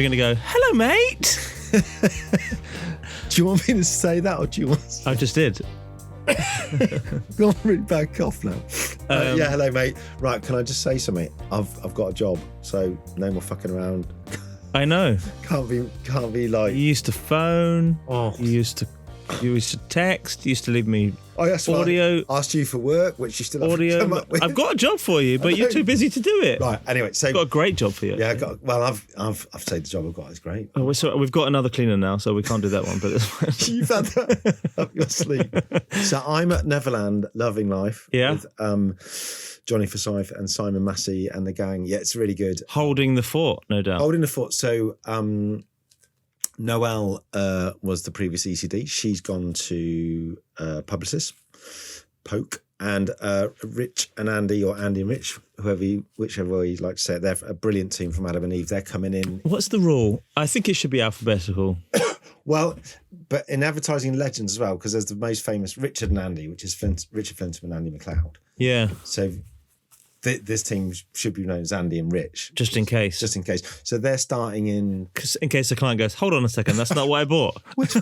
You're going to go, hello, mate. Do you want me to say that or do you want to... I just did. Go on, really bad cough now. Yeah, hello, mate. Right, can I just say something? I've got a job, so no more fucking around. I know. Can't be like... You used to phone. Oh. You used to text. You used to leave me audio. I asked you for work, which you still haven't come up with. I've got a job for you, but you're too busy to do it. Right. Anyway, so I've got a great job for you. Yeah. I've said the job I've got is great. Oh, so we've got another cleaner now, so we can't do that one. But you've had that up your sleeve. So I'm at Neverland, loving life. Yeah. With Johnny Forsyth and Simon Massey and the gang. Yeah, it's really good. Holding the fort, no doubt. Holding the fort. So Noelle was the previous ECD. She's gone to Publicis, Poke, and Rich and Andy, or Andy and Rich, whichever way you'd like to say it. They're a brilliant team from Adam and Eve. They're coming in. What's the rule? I think it should be alphabetical. Well, but in advertising legends as well, because there's the most famous Richard and Andy, which is Richard Flintham and Andy McLeod. Yeah. So this team should be known as Andy and Rich. Just in case. So they're starting in case the client goes, hold on a second, that's not what I bought. Where's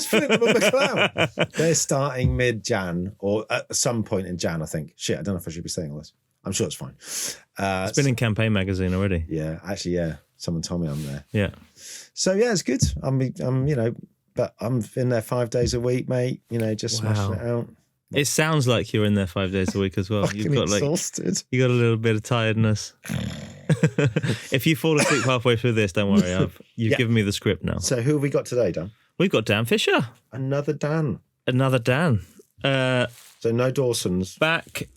Flintham and McLeod? They're starting mid-Jan, or at some point in Jan, I think. Shit, I don't know if I should be saying all this. I'm sure it's fine. It's been in Campaign magazine already. Yeah, actually, yeah. Someone told me I'm there. Yeah. So yeah, it's good. I'm but I'm in there 5 days a week, mate. Just smashing it out. It sounds like you're in there 5 days a week as well. You've got exhausted. You got a little bit of tiredness. If you fall asleep halfway through this, don't worry. You've given me the script now. So who have we got today, Dan? We've got Dan Fisher. Another Dan. So no Dawsons. Back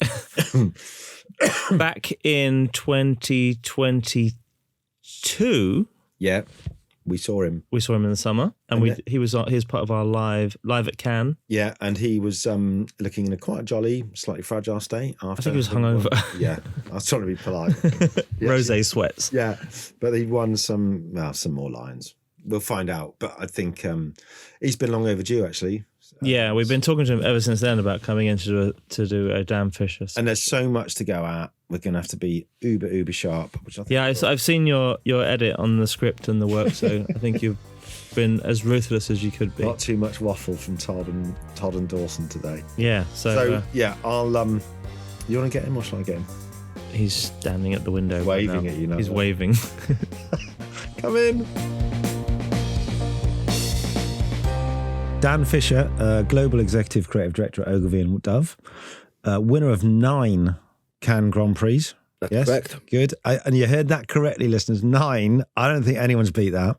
in 2022. Yeah. We saw him in the summer, and he was part of our live at Cannes. Yeah, and he was looking in a quite slightly fragile state. After I think he was hungover. Yeah, I was trying to be polite. Rosé sweats. Yeah, but he won some more lions. We'll find out. But I think he's been long overdue, actually. Yeah, we've been talking to him ever since then about coming in to do a Dan Fisher. And there's so much to go at. We're going to have to be uber sharp. Which I think I've seen your edit on the script and the work, so I think you've been as ruthless as you could be. Not too much waffle from Todd and Dawson today. Yeah. So I'll. You want to get him, or shall I get him? He's standing at the window, waving at you now. He's waving. Come in. Dan Fisher, Global Executive Creative Director at Ogilvy and WPP, winner of 9 Cannes Grand Prix. That's correct. Good. And you heard that correctly, listeners. 9. I don't think anyone's beat that.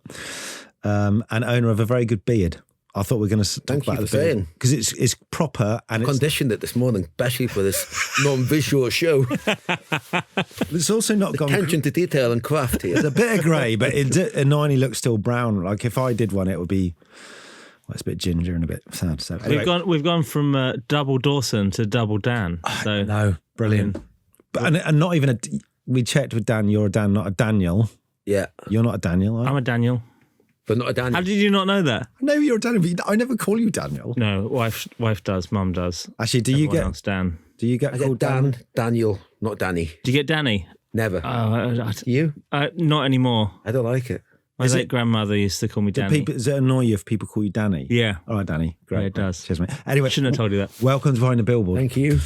And owner of a very good beard. I thought we were going to talk about the beard. Because it's proper. And I conditioned it this morning, especially for this non-visual show. It's also not gone... Attention to detail and craft here. It's a bit of grey, but it annoyingly looks still brown. Like if I did one, it would be... Well, it's a bit ginger and a bit sad. So anyway. We've gone from double Dawson to double Dan. So no, brilliant. And not even we checked with Dan. You're a Dan, not a Daniel. Yeah, you're not a Daniel. I'm a Daniel, but not a Daniel. How did you not know that? I know you're a Daniel, but I never call you Daniel. No, wife does. Mum does. Actually, do you get Dan? Do you get called Dan? Daniel, not Danny. Do you get Danny? Never. You? Not anymore. I don't like it. My late grandmother used to call me Danny. Does it annoy you if people call you Danny? Yeah. All right, Danny. Great. Yeah, it does. Cheers, mate. Anyway, I shouldn't have told you that. Welcome to Behind the Billboard. Thank you.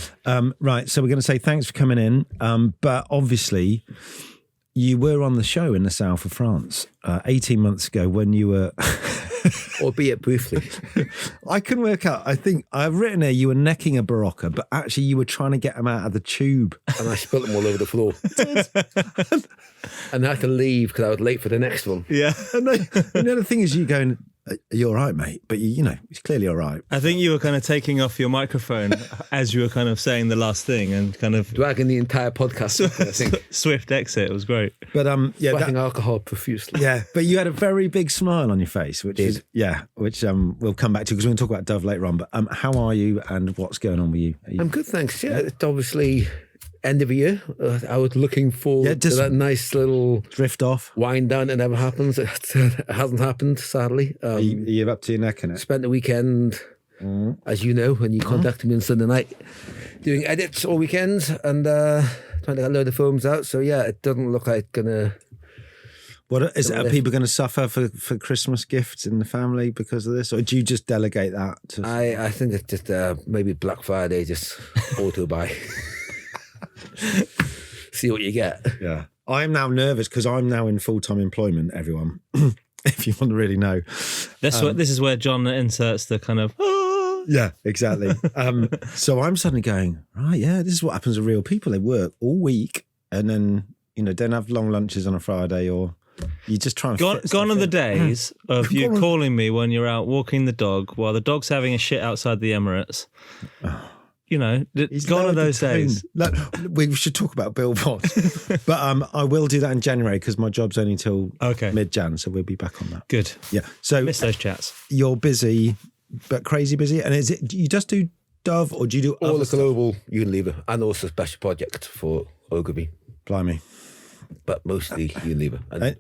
Right, so we're going to say thanks for coming in. But obviously, you were on the show in the south of France 18 months ago when you were... Albeit briefly. I couldn't work out. I think I've written here you were necking a Barocca, but actually you were trying to get them out of the tube. And I spilt them all over the floor. And I had to leave because I was late for the next one. Yeah. And the other thing is you going, are you all right, mate? But it's clearly all right. I think you were kind of taking off your microphone as you were kind of saying the last thing and kind of... dragging the entire podcast, I think. Swift exit. It was great. But sweating alcohol profusely. Yeah, but you had a very big smile on your face, which we'll come back to because we're going to talk about Dove later on. But how are you and what's going on with you? I'm good, thanks. Yeah, it's obviously... end of the year. I was looking forward to that nice little drift off wind down. It never happens. It hasn't happened, sadly. Are you up to your neck in it? Spent the weekend, as you know, when you contacted me on Sunday night, doing edits all weekend and trying to get a load of films out. So yeah, it doesn't look like it's gonna What is it? Are people going to suffer for Christmas gifts in the family because of this, or do you just delegate that? I think it's just maybe Black Friday, just auto buy. See what you get. Yeah, I'm now nervous because I'm now in full-time employment. Everyone, if you want to really know, this is where John inserts the kind of. Yeah, exactly. So I'm suddenly going, right, yeah, this is what happens to real people. They work all week and then, don't have long lunches on a Friday, or you just try and Gone are the days of you calling me when you're out walking the dog while the dog's having a shit outside the Emirates. Gone are those days. Look, we should talk about billboards. But I will do that in January because my job's only till mid-Jan, so we'll be back on that. Good. Yeah. So miss those chats. You're busy, but crazy busy. And is it, do you just do Dove or do you do all the global Unilever and also a special project for Ogilvy? Blimey. But mostly Unilever. And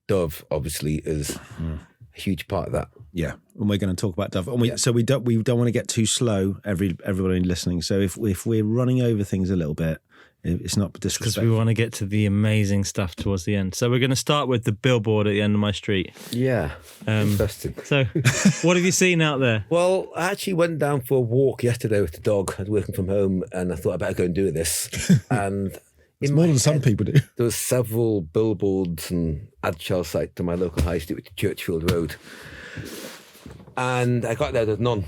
Dove obviously is a huge part of that. Yeah, and we're going to talk about Dove. And we don't want to get too slow, everybody listening. So if we're running over things a little bit, it's not disrespectful. Because we want to get to the amazing stuff towards the end. So we're going to start with the billboard at the end of my street. Yeah, interesting. So what have you seen out there? Well, I actually went down for a walk yesterday with the dog. I was working from home and I thought I better go and do this. And it's more than some people do. There was several billboards and ad shell sites to my local high street, which is Churchfield Road. And I got there, there's none.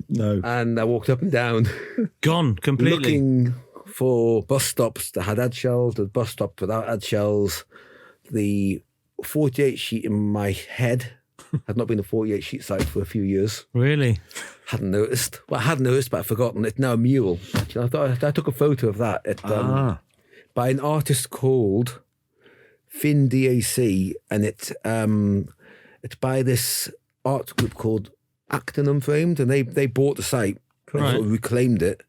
No. And I walked up and down. Gone completely. Looking for bus stops that had ad shells, the bus stop without ad shells. The 48 sheet in my head had not been a 48 sheet site for a few years. Really? Hadn't noticed. Well, I had noticed, but I'd forgotten. It's now a mural. Actually, I took a photo of that by an artist called Fin DAC, and it's by this art group called Acton Unframed, and they bought the site and sort of reclaimed it.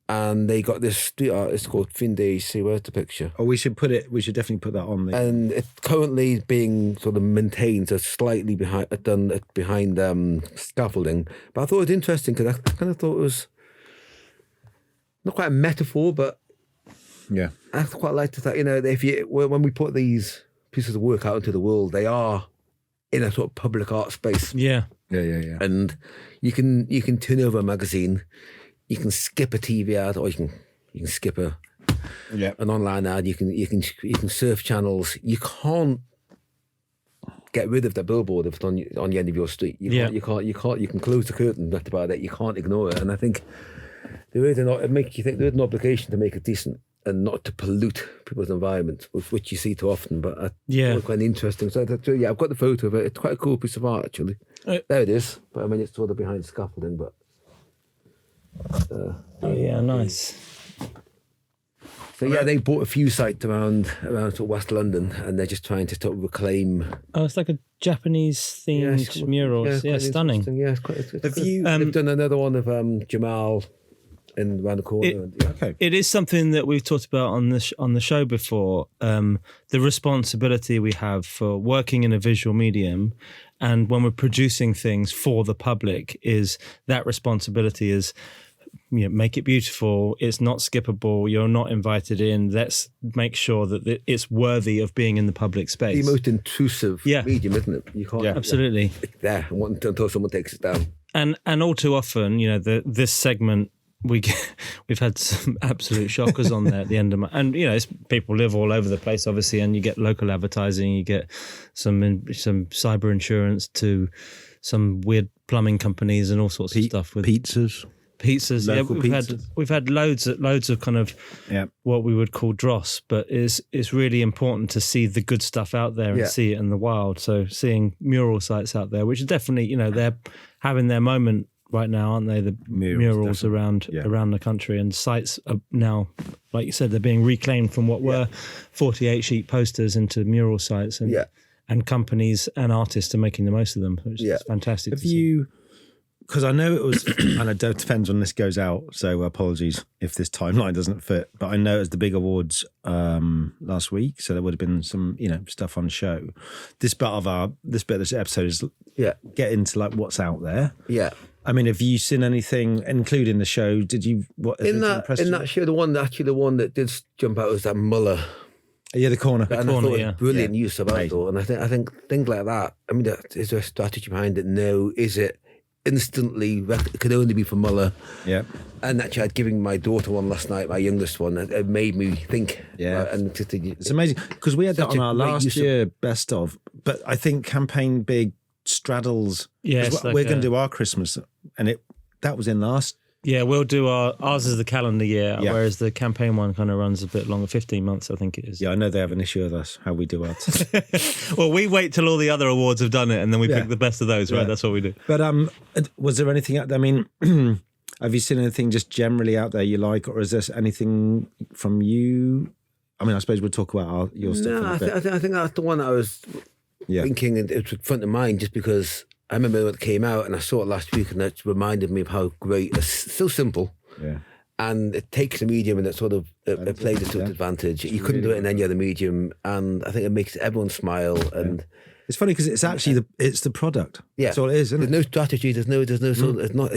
And they got this street artist called Fin DAC. Where's the picture? Oh, we should definitely put that on there. And it's currently being sort of maintained, so slightly behind scaffolding. But I thought it was interesting because I kind of thought it was not quite a metaphor, but yeah, I quite like to think, when we put these pieces of work out into the world, they are in a sort of public art space. Yeah. And you can turn over a magazine. You can skip a TV ad, or you can skip an online ad. You can surf channels. You can't get rid of the billboard if it's on the end of your street. You can close the curtain about it. You can't ignore it. And I think there is there's an obligation to make it decent and not to pollute people's environment, which you see too often. But it's quite interesting. So I've got the photo of it. It's quite a cool piece of art, actually. There it is. But I mean, it's sort of behind scaffolding, but. Nice. So they bought a few sites around sort of West London, and they're just trying to sort of reclaim. Oh, it's like a Japanese themed murals. Yeah, stunning. Yeah, it's quite. They've done another one of Jamal around the corner. It is something that we've talked about on the show before. The responsibility we have for working in a visual medium. And when we're producing things for the public, is that responsibility is, make it beautiful. It's not skippable. You're not invited in. Let's make sure that it's worthy of being in the public space. The most intrusive medium, isn't it? You can't. Absolutely. It's there until someone takes it down. And all too often, this segment. We've had some absolute shockers on there at the end of and people live all over the place, obviously, and you get local advertising, you get some cyber insurance to some weird plumbing companies and all sorts of stuff with pizzas. We've had loads of kind of what we would call dross, but it's really important to see the good stuff out there and see it in the wild. So seeing mural sites out there, which is definitely they're having their moment right now, aren't they? The murals around the country, and sites are now, like you said, they're being reclaimed from what were 48 sheet posters into mural sites, and companies and artists are making the most of them, which is fantastic. Have you? Because I know it was, and it depends when this goes out, so apologies if this timeline doesn't fit, but I know it was the big awards last week, so there would have been some, stuff on show. This bit of this episode is get into like what's out there. Yeah. I mean, have you seen anything, including the show? Did you in that show? The one that did jump out was that Muller Yeah, the corner. And I thought it was brilliant use of outdoor. And I think things like that, I mean, is there a strategy behind it? No. Is it instantly, it could only be for Muller? Yeah. And actually, I'd given my daughter one last night, my youngest one. It made me think. Yeah. And it's amazing. Because we had that on our last year best of. But I think Campaign Big straddles. Yeah. We're going to do our Christmas. And that was in last. Yeah, we'll do ours is the calendar year, whereas the campaign one kind of runs a bit longer, 15 months, I think it is. Yeah, I know they have an issue with us, how we do ours. Well, we wait till all the other awards have done it, and then we pick the best of those, right? That's what we do. But was there anything out there? I mean, have you seen anything just generally out there you like, or is there anything from you? I mean, I suppose we'll talk about your stuff. No, I think that's the one I was thinking, and it was front of mind just because I remember when it came out and I saw it last week, and it reminded me of how great it's so simple. Yeah. And it takes a medium and it sort of it plays it to its advantage. You couldn't do it in any other medium, and I think it makes everyone smile. And it's funny because it's actually it's the product. Yeah, that's all it is. Isn't there's no strategy. There's no sort of, it's not.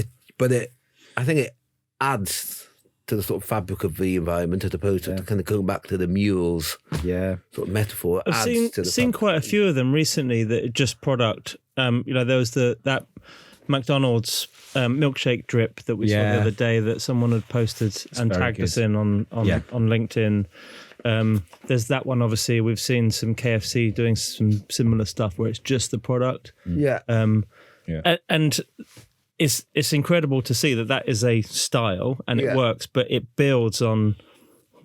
I think it adds to the sort of fabric of the environment as opposed to kind of going back to the murals. Yeah, sort of metaphor. I've seen quite a few of them recently that are just product. There was that McDonald's milkshake drip that we saw the other day that someone had posted and tagged us in on LinkedIn. There's that one, obviously. We've seen some KFC doing some similar stuff where it's just the product. Yeah. And it's incredible to see that is a style and it works, but it builds on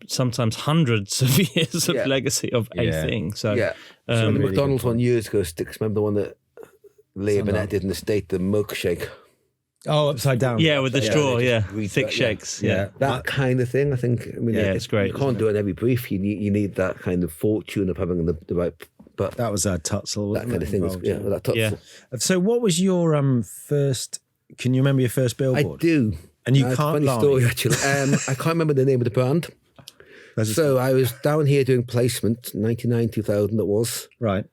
sometimes hundreds of years of legacy of a thing. So, the McDonald's one years ago sticks. Remember the one that Leah Burnett did in the State, the milkshake. Oh, upside down. Yeah, with the straw, thick shakes. Yeah. That kind of thing, I think. I mean, it's great. You can't do it in every brief. You need that kind of fortune of having the right... But that was Tutzel. That kind of thing. That Tutzel. Yeah. So what was your first... Can you remember your first Billboard? I do. And you can't funny lie. Story, actually. I can't remember the name of the brand. So I was down here doing placement, 99, 2000 it was. Right.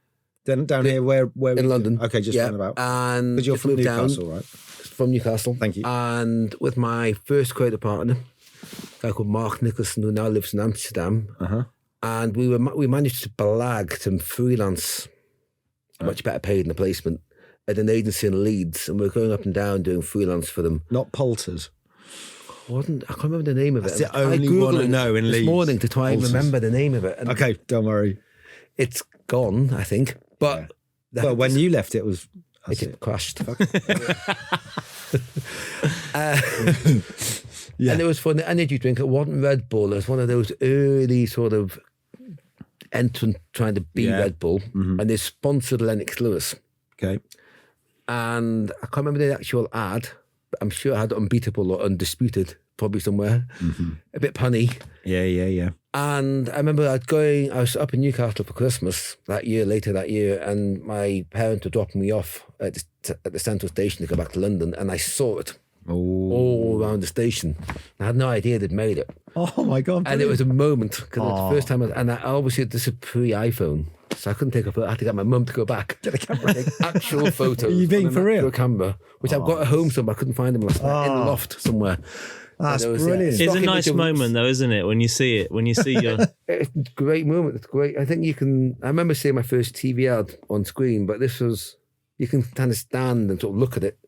Then down here, where in London. Okay, just round about. And because you're from Newcastle, right? From Newcastle. Thank you. And with my first creative partner, a guy called Mark Nicholson, who now lives in Amsterdam. And we managed to blag some freelance, much better paid in the placement, at an agency in Leeds, and we were going up and down doing freelance for them. Not Poulters. I can't remember the name of That's it. the only one I know in Leeds. This morning to try and remember the name of it. And okay, don't worry. It's gone, I think. But when you left, it was... It crashed. And it was for an energy drink. It wasn't Red Bull. It was one of those early sort of entrant trying to be Red Bull. And they sponsored Lennox Lewis. Okay. And I can't remember the actual ad, but I'm sure I had Unbeatable or Undisputed probably somewhere. A bit punny. Yeah. And I remember I was up in Newcastle for Christmas later that year, and my parents were dropping me off at the central station to go back to London, and I saw it all around the station. I had no idea they'd made it. Oh my God. And it was a moment, because it was the first time, and I obviously, this is pre-iPhone, so I couldn't take a photo. I had to get my mum to go back. Get a camera. Take actual photos. Are you being for real? Camera, which I've got at home somewhere. I couldn't find them last night, in the loft somewhere. That's brilliant. It's a nice moment though, isn't it? When you see it, when you see your... It's a great moment. It's great. I think I remember seeing my first TV ad on screen, but you can kind of stand and sort of look at it.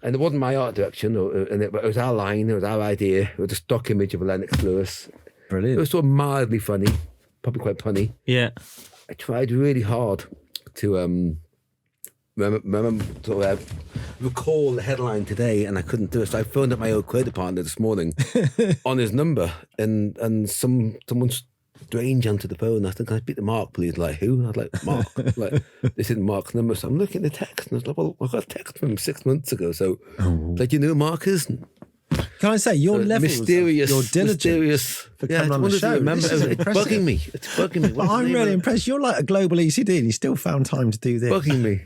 And it wasn't my art direction, but it was our line, it was our idea. It was a stock image of Lennox Lewis. Brilliant. It was sort of mildly funny, probably quite punny. Yeah. I tried really hard to recall the headline today, and I couldn't do it. So I phoned up my old creative partner this morning on his number, and someone strange answered the phone. I think, can I speak to Mark, please? Like, who? And I was like, Mark. Like, this isn't Mark's number. So I'm looking at the text, and I was like, well, I got a text from him 6 months ago. So, like, you know who Mark is? Can I say your level, mysterious, your diligence for coming on the show? Remember, it's bugging me. It's bugging me. Well, I'm really impressed. You're like a global ECD, and you still found time to do this. Bugging me.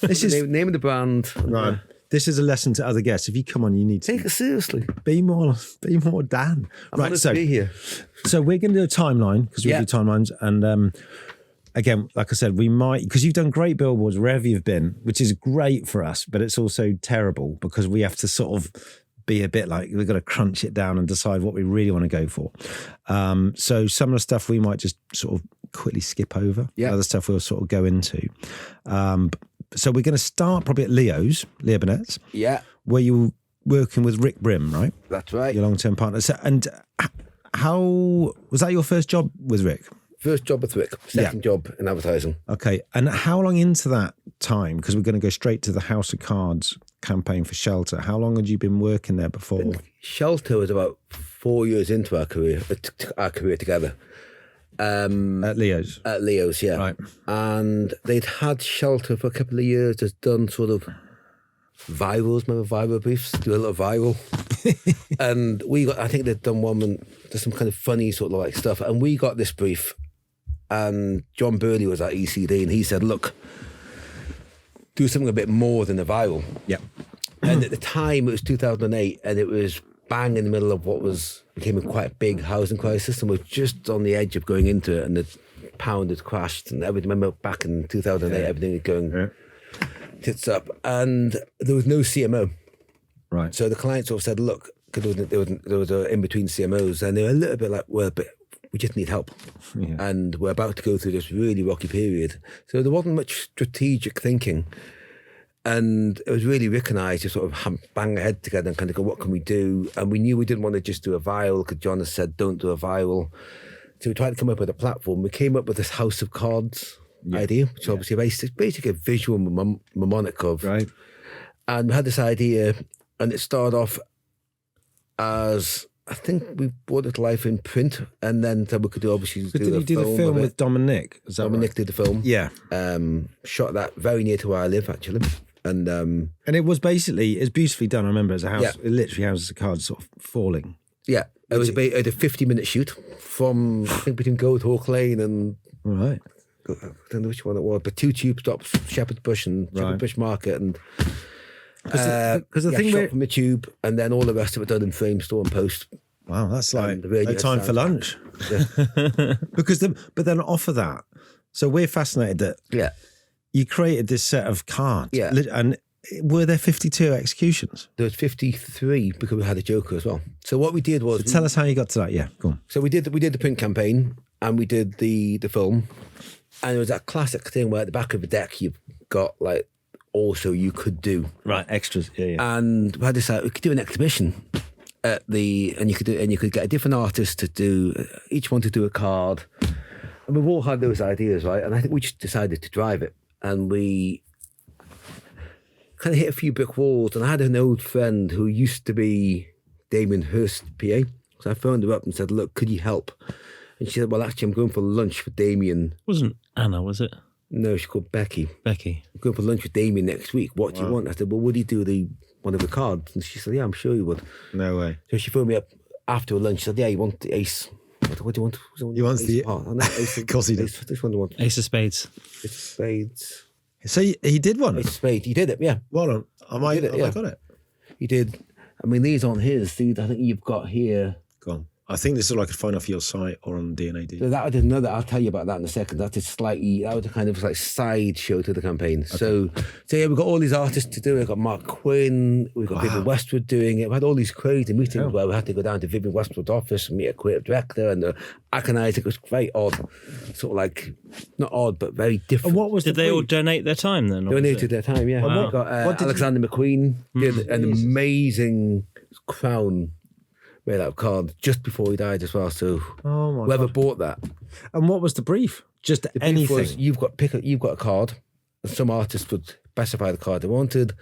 This is name of the brand. Right. This is a lesson to other guests. If you come on, you need to take it seriously. Be more Dan. Right. So be here. So we're going to do a timeline because we do timelines, and again, like I said, we might, because you've done great billboards wherever you've been, which is great for us, but it's also terrible because we have to sort of be a bit like, we've got to crunch it down and decide what we really want to go for. So some of the stuff we might just sort of quickly skip over. Yeah. Other stuff we'll sort of go into. So we're going to start probably at Leo Burnett's. Yeah. Where you were working with Rick Brim, right? That's right. Your long-term partner. So, and how was that your first job with Rick? First job with Rick, second job in advertising. Okay. And how long into that time, because we're going to go straight to the House of Cards campaign for Shelter, how long had you been working there before? Shelter was about 4 years into our career together. At Leo's? At Leo's, yeah. Right. And they'd had Shelter for a couple of years, just done sort of virals, remember viral briefs? Do a little viral. And I think they'd done one, there's some kind of funny sort of like stuff. And we got this brief, and John Burley was at ECD, and he said, look, do something a bit more than a viral. Yeah. And at the time, it was 2008, and it was bang in the middle of what became a quite big housing crisis, and we're just on the edge of going into it, and the pound had crashed, and everything. Remember back in 2008, everything was going tits up, and there was no CMO. Right. So the client sort of said, look, because there was a in-between CMOs, and they were a little bit like, well, but we just need help. Yeah. And we're about to go through this really rocky period. So there wasn't much strategic thinking. And it was really Rick and I to sort of bang our head together and kind of go, what can we do? And we knew we didn't want to just do a viral, because John has said, don't do a viral. So we tried to come up with a platform. We came up with this House of Cards idea, which obviously basically a visual mnemonic of. Right. And we had this idea, and it started off as, I think we brought it to life in print, and then so we could obviously do did you do the film with Dominic? Dominic did the film. Yeah. Shot that very near to where I live, actually. And it was basically, it's beautifully done. I remember as a house, it literally houses of cards sort of falling. Yeah. It was a 50-minute shoot from, I think, between Goldhawk Lane and... Right. I don't know which one it was, but 2 tube stops, Shepherd's Bush and Shepherd's Bush Market, and... Because the thing shot from the tube, and then all the rest of it done in frame, store and post. Wow, that's like no time for lunch. Yeah. But then off of that, so we're fascinated that you created this set of cards. Yeah. And were there 52 executions? There was 53 because we had a Joker as well. So what we did was... So tell us how you got to that. Yeah, go on. So we did the print campaign, and we did the film, and it was that classic thing where at the back of the deck you've got like also you could do extras. Yeah. And we had this we could do an exhibition at and you could get a different artist to do each one to do a card, and we've all had those ideas, right? And I think we just decided to drive it, and we kind of hit a few brick walls. And I had an old friend who used to be Damien Hirst's PA, so I phoned her up and said, look, could you help? And she said, well, actually, I'm going for lunch with Damien. Wasn't Anna, was it? No, she's called Becky. I'm going for lunch with Damien next week. What do you want? I said, well, would he do one of the cards? And she said, yeah, I'm sure he would. No way. So she phoned me up after lunch. She said, yeah, you want the ace. What do you want? He wants the... Ace of course he does. This one do you want? Ace of Spades. Ace of Spades. So he did one? Ace of Spades. He did it, yeah. Well done. I got it. He did. I mean, these aren't his. These I think you've got here. Go on. I think this is like I could find off your site or on DNAD. So that I didn't know that. I'll tell you about that in a second. That was a kind of like side show to the campaign. Okay. So yeah, we've got all these artists to do it. We've got Mark Quinn, we've got Vivian Westwood doing it. We had all these crazy meetings where we had to go down to Vivian Westwood's office and meet a creative director and Aconite. It was very odd. Sort of like, not odd, but very different. And what was Did they all donate their time then? Donated their time, yeah. Wow. We've got Alexander McQueen did an amazing crown made out of cards just before he died as well. So whoever bought that. And what was the brief? Just the anything. Brief was, you've got a card. Some artists would specify the card they wanted.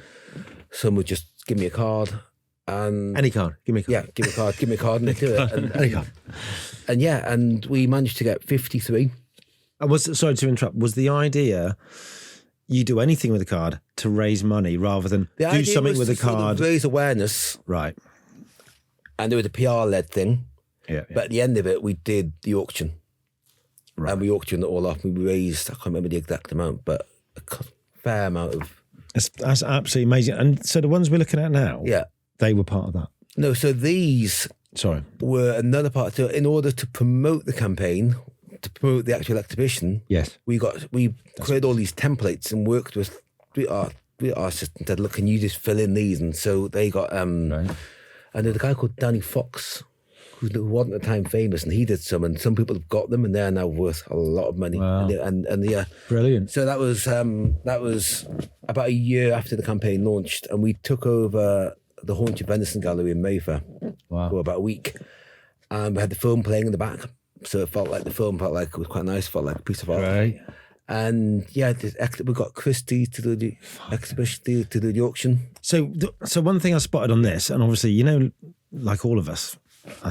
Some would just give me a card. And any card. Give me a card. Yeah, give me a card. Give me a card and they do it. Any card. And we managed to get 53. And sorry to interrupt, was the idea you do anything with a card to raise money rather than do something with a card? Sort of raise awareness. Right. And there was a PR-led thing. Yeah. But at the end of it, we did the auction. Right. And we auctioned it all off. We raised, I can't remember the exact amount, but a fair amount of... That's absolutely amazing. And so the ones we're looking at now, they were part of that? No, so these were another part. So in order to promote the campaign, to promote the actual exhibition, we created all these templates and worked with our assistant and said, look, can you just fill in these? And so they got... And there's a guy called Danny Fox who wasn't at the time famous, and he did some, and some people have got them, and they're now worth a lot of money. Wow. And yeah, Brilliant. So that was about a year after the campaign launched, and we took over the Haunted Venison Gallery in Mayfair for about a week, and we had the film playing in the back, so it felt like it was quite nice, felt like a piece of art. Right. And yeah, we got Christie to do the exhibition, to do the auction. So one thing I spotted on this, and obviously, you know, like all of us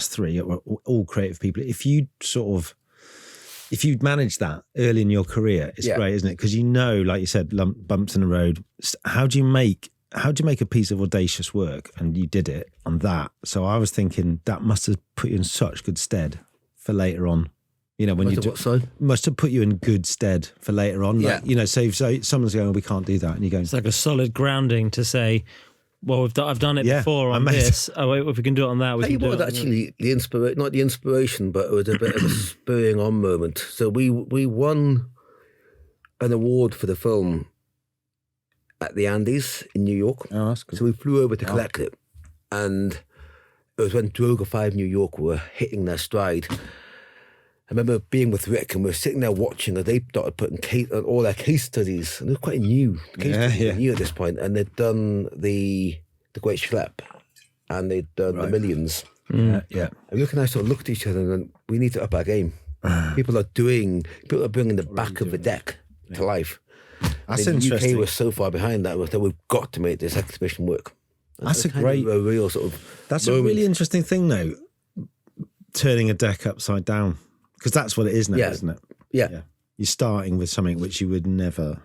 three, we're all creative people. If you'd managed that early in your career, it's great, isn't it? Because you know, like you said, bumps in the road. How do you make a piece of audacious work? And you did it on that. So I was thinking that must have put you in such good stead for later on. You know, when must have put you in good stead for later on. Yeah. Like, you know, so if someone's going, we can't do that, and you go, it's like a solid grounding to say, well, I've done it before on this. Oh, wait, if we can do it on that, we can do it. Actually, not the inspiration, but it was a bit of a spurring on moment. So we won an award for the film at the Andes in New York. Oh, that's good. So we flew over to collect it, and it was when Droga 5 New York were hitting their stride. I remember being with Rick, and we were sitting there watching, and they started putting all their case studies, and they were quite new. New at this point, and they'd done the Great Schlep, and they'd done the Millions. Yeah. And Rick and I sort of looked at each other, and went, we need to up our game. People are bringing the back of the deck to life. That's the interesting. UK was so far behind that we've got to make this exhibition work. And That's a real sort of. That's moment. a really interesting thing, though. Turning a deck upside down, because that's what it is now, isn't it? Yeah. You're starting with something which you would never.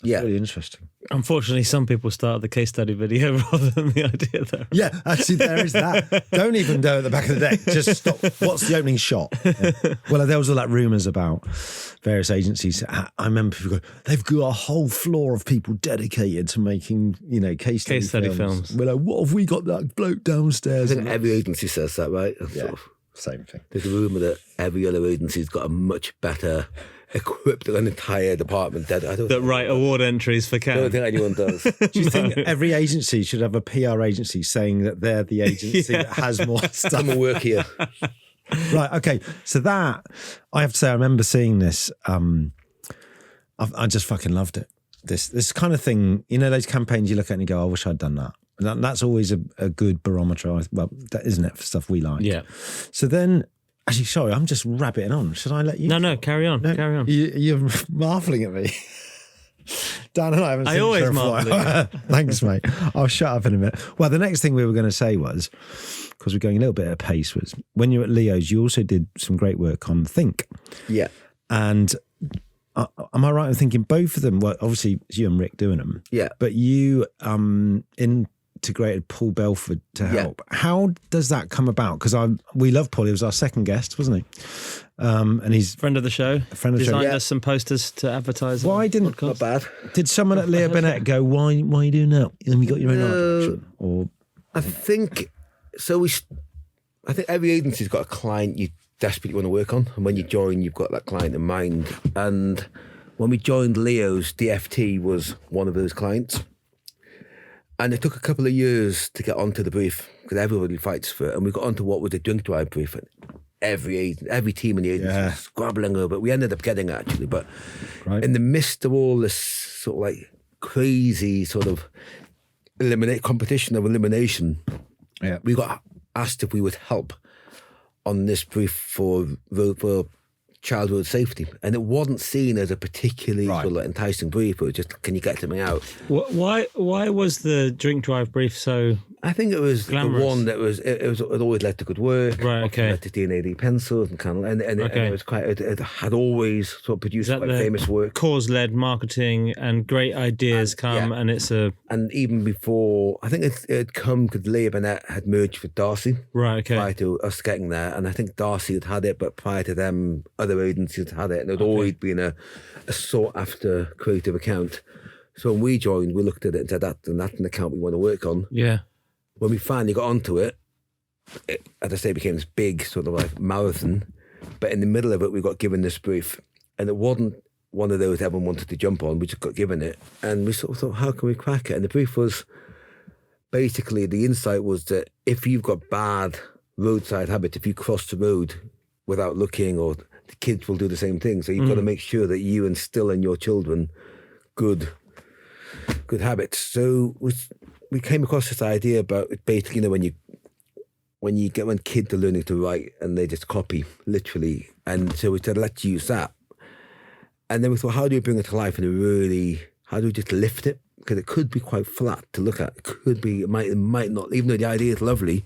That's really interesting. Unfortunately, some people start the case study video rather than the idea, though. Yeah, actually, there is that. Don't even go at the back of the deck. Just stop. What's the opening shot? Yeah. Well, there was all that rumours about various agencies. I remember people go, they've got a whole floor of people dedicated to making, you know, case study films. We're like, what have we got that bloke downstairs? I think every agency says that, right? Yeah, same thing. There's a rumour that every other agency's got a much better equipped an entire department that write award entries for Cannes. I don't think anyone does. Do you think every agency should have a PR agency saying that they're the agency that has more stuff? Come and work here. Right, okay. So that, I have to say, I remember seeing this. I just fucking loved it. This kind of thing, you know, those campaigns you look at and you go, I wish I'd done that. And that's always a good barometer. Well, that isn't it, for stuff we like. Yeah. So then, actually, sorry, I'm just rabbiting on. Should I let you? No, carry on. No, carry on. You're marvelling at me. Dan and I haven't seen each always other for a while. Thanks, mate. I'll shut up in a minute. Well, the next thing we were going to say was, because we're going a little bit at pace, was when you were at Leo's, you also did some great work on Think. Yeah. And am I right in thinking both of them, well, obviously it's you and Rick doing them. Yeah. But you integrated Paul Belford to help. Yeah. How does that come about? Because we love Paul. He was our second guest, wasn't he? And he's friend of the show. Designed us some posters to advertise. Why didn't? Not bad. Did someone at Leo Burnett go, why are you doing that? And you got your own art direction? Or I think so. I think every agency's got a client you desperately want to work on, and when you join, you've got that client in mind. And when we joined Leo's, DFT was one of those clients. And it took a couple of years to get onto the brief because everybody fights for it. And we got onto what was the drink drive brief. And every team in the agency was scrabbling over it. We ended up getting it, actually. But in the midst of all this sort of like crazy sort of competition of elimination, we got asked if we would help on this brief for child road safety, and it wasn't seen as a particularly sort of like enticing brief. It was just, can you get something out? Why was the drink drive brief so? I think it was glamorous? The one that was it always led to good work. Right. Okay. Led to D&AD pencils and kind of, and it was quite. It had always sort of produced quite famous work. Cause-led marketing and great ideas and it's a. And even before, I think it had come because Leo Burnett had merged with Darcy. Right. Okay. Prior to us getting there, and I think Darcy had it, but prior to them, other agencies had it, and it had always been a sought after creative account. So when we joined, we looked at it and said that's an account we want to work on. Yeah. When we finally got onto it, as I say, it became this big sort of like marathon. But in the middle of it, we got given this brief, and it wasn't one of those everyone wanted to jump on. We just got given it, and we sort of thought, how can we crack it? And the brief was basically, the insight was that if you've got bad roadside habits. If you cross the road without looking, or the kids will do the same thing. So you've got to make sure that you instill in your children good habits. So we came across this idea about basically, when kids are learning to write and they just copy literally, and so we said, let's use that. And then we thought, how do you bring it to life how do we just lift it? Because it could be quite flat to look at. It might not, even though the idea is lovely,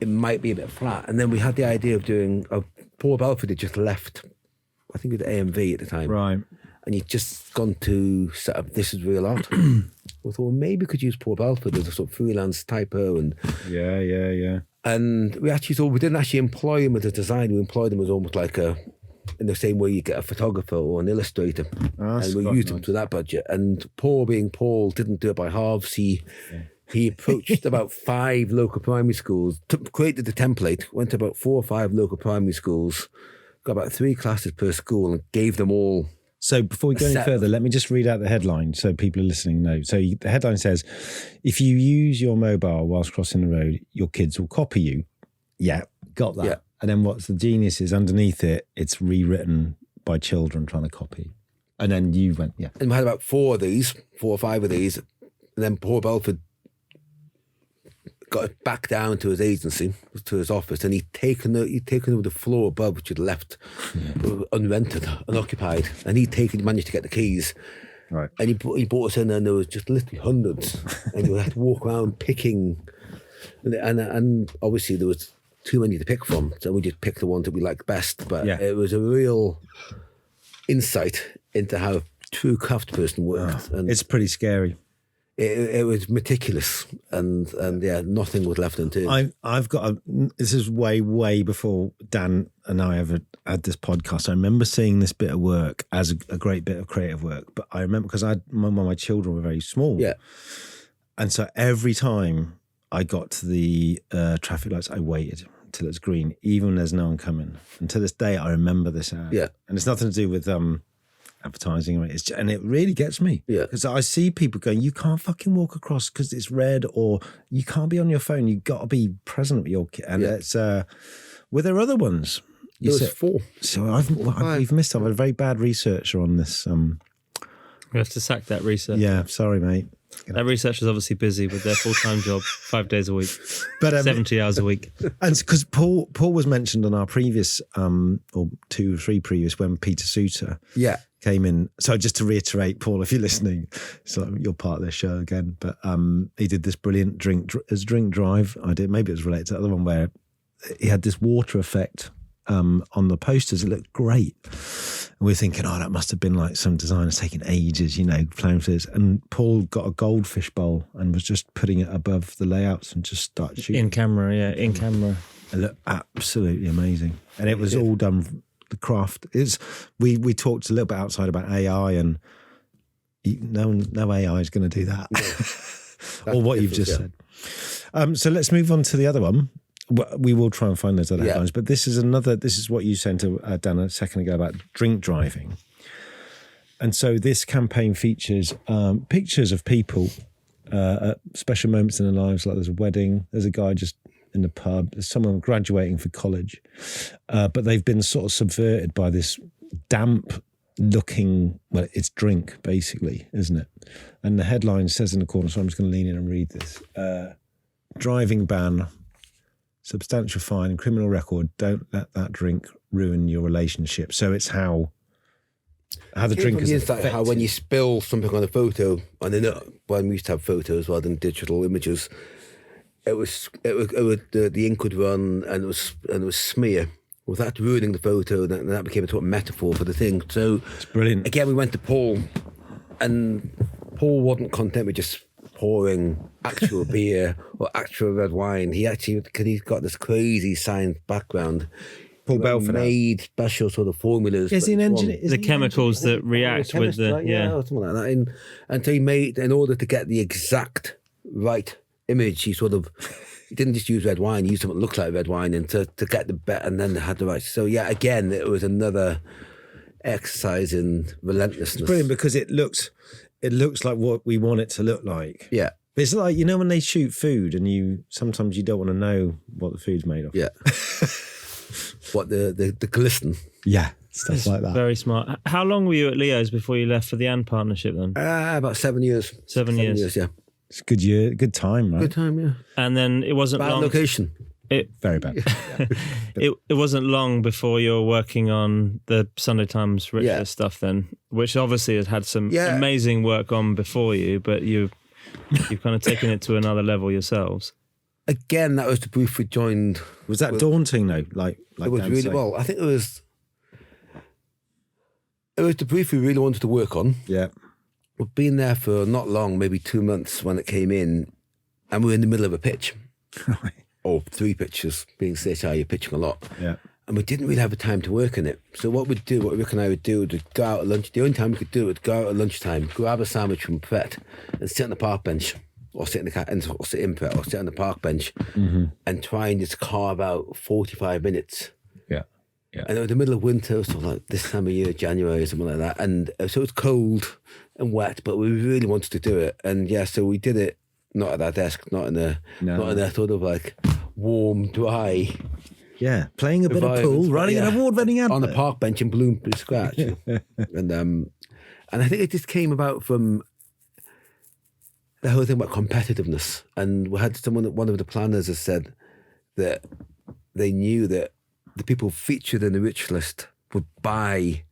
it might be a bit flat. And then we had the idea of doing Paul Belford had just left, I think it was AMV at the time. Right. And he'd just gone to set up This Is Real Art. We thought, well, maybe we could use Paul Belford as a sort of freelance typo. And Yeah. And we actually thought, we didn't actually employ him as a designer. We employed him as almost like in the same way you get a photographer or an illustrator. And we used him to that budget. And Paul, being Paul, didn't do it by halves. He approached about 5 local primary schools, created the template, went to about 4 or 5 local primary schools, got about 3 classes per school, and gave them all. So before we go any further, let me just read out the headline so people are listening know. So the headline says, if you use your mobile whilst crossing the road, your kids will copy you. Yeah, got that. Yeah. And then what's the genius is underneath it, it's rewritten by children trying to copy. And then you went, yeah. And we had about 4 or 5 of these. And then Paul Belford got it back down to his agency, to his office, and he'd taken over the floor above, which had left unrented, unoccupied. And he'd managed to get the keys. Right. And he brought us in, and there was just literally hundreds. And we had to walk around picking. And obviously there was too many to pick from, so we just picked the ones that we liked best. But it was a real insight into how a true craft person worked. And it's pretty scary. It was meticulous, and nothing was left unturned. I've got this is way before Dan and I ever had this podcast. I remember seeing this bit of work as a great bit of creative work, but I remember because my children were very small, and so every time I got to the traffic lights, I waited till it's green, even when there's no one coming. And to this day, I remember this ad. Yeah, and it's nothing to do with advertising, and it really gets me. Yeah, because I see people going, you can't fucking walk across because it's red, or you can't be on your phone. You got to be present with your kid. And it's were there other ones? There's 4. So we've missed. I'm a very bad researcher on this. We have to sack that researcher. Yeah, sorry, mate. That researcher's obviously busy with their full-time job, 5 days a week, but 70 hours a week. And because Paul was mentioned on our previous, or 2 or 3 previous, when Peter Suter came in. So just to reiterate, Paul, if you're listening, so you're part of this show again, but he did this brilliant drink drive. Maybe it was related to the other one where he had this water effect on the posters. It looked great. And we're thinking, that must have been like some designers taking ages, playing with this. And Paul got a goldfish bowl and was just putting it above the layouts and just started shooting. In camera. It looked absolutely amazing. And it was all done, the craft. We talked a little bit outside about AI, and no AI is going to do that. Or what you've just said. So let's move on to the other one. We will try and find those other headlines, but this is what you sent to Dan a second ago about drink driving. And so this campaign features pictures of people at special moments in their lives, like there's a wedding, there's a guy just in the pub, there's someone graduating for college, but they've been sort of subverted by this damp looking, it's drink basically, isn't it? And the headline says in the corner, so I'm just going to lean in and read this. Driving ban, substantial fine, criminal record, don't let that drink ruin your relationship. So it's how the drink is affected. How when you spill something on a photo, when we used to have photos rather than digital images, the ink would run and it was smear. Without ruining the photo, and that became a sort of metaphor for the thing. So it's brilliant. Again, we went to Paul, and Paul wasn't content with just pouring actual beer or actual red wine. He actually, because he's got this crazy science background, Paul Belford made special sort of formulas. Is he an engineer? The chemicals that react with the or something like that. And so he made, in order to get the exact right image, he didn't just use red wine, he used something that looked like red wine, and to get the bet, and then they had the right. So again, it was another exercise in relentlessness. It's brilliant because it looks like what we want it to look like. Yeah. But it's like, when they shoot food and sometimes you don't want to know what the food's made of. Yeah. What the glisten. Yeah, stuff like that. Very smart. How long were you at Leo's before you left for the And partnership then? About 7 years. 7 years. Yeah. It's a good time, right? Good time, yeah. And then it wasn't Bad long. location. Very bad. It wasn't long before you were working on the Sunday Times Rich List stuff then, which obviously has had some amazing work on before you, but you've kind of taken it to another level yourselves. Again, that was the brief we joined. Was that daunting though? Like it was really well. I think it was the brief we really wanted to work on. Yeah. We'd been there for not long, maybe 2 months when it came in, and we were in the middle of a pitch. Right. Or 3 pitches, being CHI, you're pitching a lot. Yeah. And we didn't really have the time to work on it. So what Rick and I would do, would go out at lunch. The only time we could do it would go out at lunchtime, grab a sandwich from Pret and sit on the park bench, or sit in Pret, or sit on the park bench, and try and just carve out 45 minutes. Yeah. Yeah. And it was the middle of winter, so like this time of year, January or something like that. And so it was cold and wet, but we really wanted to do it. And so we did it. Not at our desk, not in a sort of like warm, dry. Yeah, playing a bit of pool, writing an award-winning advert. On the park bench in Bloomsbury Scratch. And I think it just came about from the whole thing about competitiveness. And we had one of the planners has said that they knew that the people featured in the Rich List would buy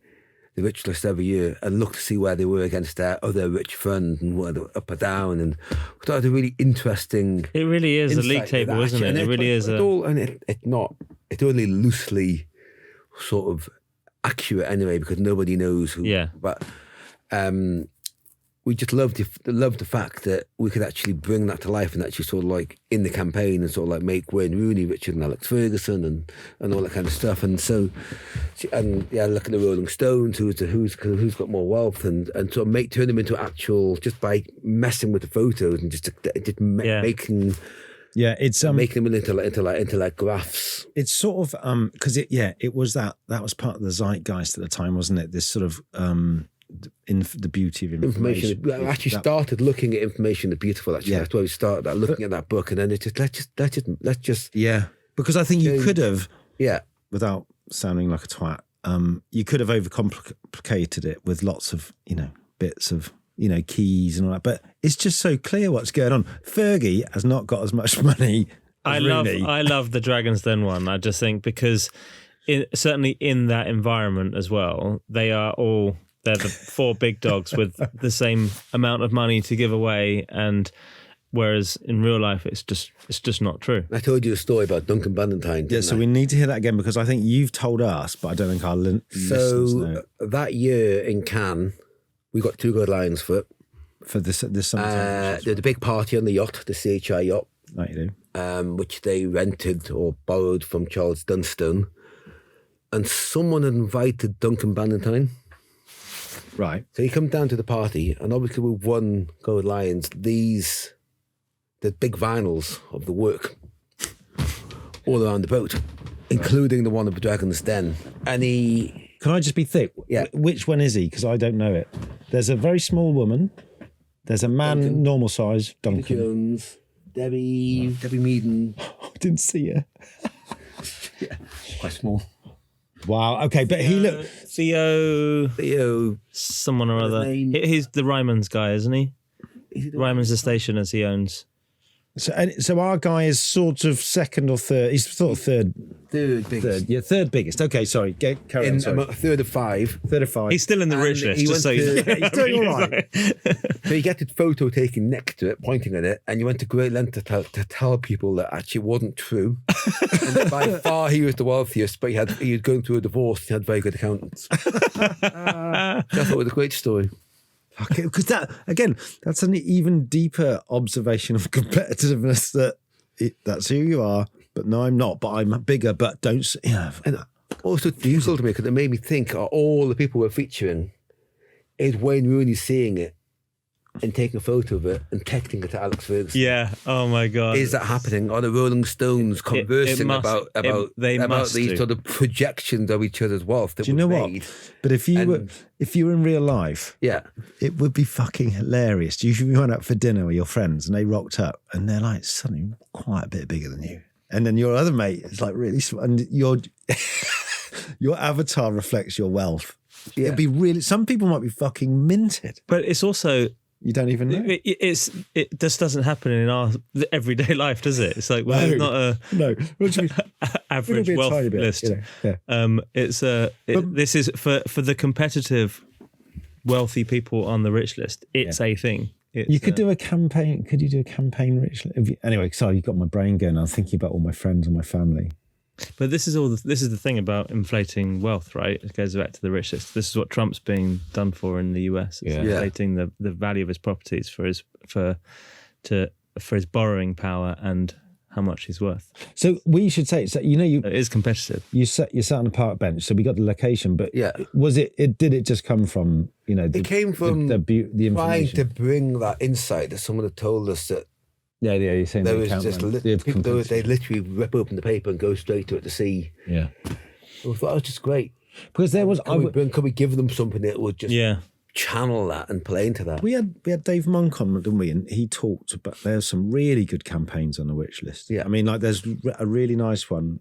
the Rich List every year and look to see where they were against their other rich friend and whether up or down. And we thought it was a really interesting. It really is a league table, isn't it? It really is. It's only loosely sort of accurate anyway, because nobody knows who. Yeah. But we just loved the fact that we could actually bring that to life and actually sort of like in the campaign and sort of like make Wayne Rooney richer than Alex Ferguson and all that kind of stuff. And so, look at the Rolling Stones, who's got more wealth, and sort of turn them into actual, just by messing with the photos and just making. Yeah, it's making them into like graphs. It's sort of because it was that was part of the zeitgeist at the time, wasn't it? This sort of in the beauty of information. I actually started looking at Information the Beautiful. Actually, that's where we started. Looking at that book, and then it's just let's just because I think you could have without sounding like a twat. You could have overcomplicated it with lots of bits of keys and all that, but it's just so clear what's going on. Fergie has not got as much money as Rooney. I love the Dragon's Den one. I just think because certainly in that environment as well, they're the 4 big dogs with the same amount of money to give away, and whereas in real life it's just not true. I told you a story about Duncan Bannatyne. Yeah, so we need to hear that again, because I think you've told us, but I don't think our listeners know. That year in Cannes, we got 2 Gold Lions for it. For this summer. They had a big party on the yacht, the CHI yacht. Right, you do. Which they rented or borrowed from Charles Dunstone. And someone had invited Duncan Bannatyne. Right. So he come down to the party, and obviously with 1 Gold Lions, the big vinyls of the work all around the boat, including the one of the Dragon's Den. And Can I just be thick? Yeah. Which one is he? Because I don't know it. There's a very small woman. There's a man, Duncan, normal size, Duncan. Jones, Debbie Meaden. I didn't see her. Yeah, quite small. Wow. Okay, but he looked Theo, someone or other. He's the Ryman's guy, isn't he? Ryman's the station as he owns. So our guy is sort of second or third. He's sort of third biggest. Third biggest. Okay, sorry. Carry on. Sorry. Third of 5. He's still in the rich list. Just so you know. He's doing all right. So you get a photo taken next to it, pointing at it, and you went to great length to tell people that actually wasn't true. And that by far he was the wealthiest, but he was going through a divorce. He had very good accountants. I thought it was a great story. Okay, because that's an even deeper observation of competitiveness. That's who you are, but no, I'm not. But I'm bigger. But don't. And also useful to me because it made me think: all the people we're featuring, is Wayne Rooney seeing it and taking a photo of it and texting it to Alex Ferguson. Yeah. Oh my God. Is that happening? Are the Rolling Stones conversing about these sort of projections of each other's wealth that Do you know made? what? But if you were in real life, it would be fucking hilarious. Usually you went out for dinner with your friends and they rocked up and they're like suddenly quite a bit bigger than you. And then your other mate is like really small, and your avatar reflects your wealth. Yeah. It'd be really. Some people might be fucking minted, but it's also you don't even know. It just doesn't happen in our everyday life, does it? It's like not a average wealth list. This is for the competitive, wealthy people on the rich list. It's a thing. You could do a campaign. Could you do a campaign rich? Anyway, sorry, you got my brain going. I'm thinking about all my friends and my family. But this is the thing about inflating wealth, right? It goes back to the rich list. This is what Trump's being done for in the US. It's inflating the value of his properties for his borrowing power and how much he's worth. So we should say, so it is competitive. You sat on a park bench, so we got the location. But was it? Did it just come from it came from the information? Trying to bring that insight that someone had told us that. Yeah, you're saying there was just they literally rip open the paper and go straight to it to see. Yeah, I thought that was just great because there was. Could we give them something that would just channel that and play into that? We had Dave Monk on, didn't we? And he talked about there's some really good campaigns on the Witch List. Yeah, I mean, like there's a really nice one,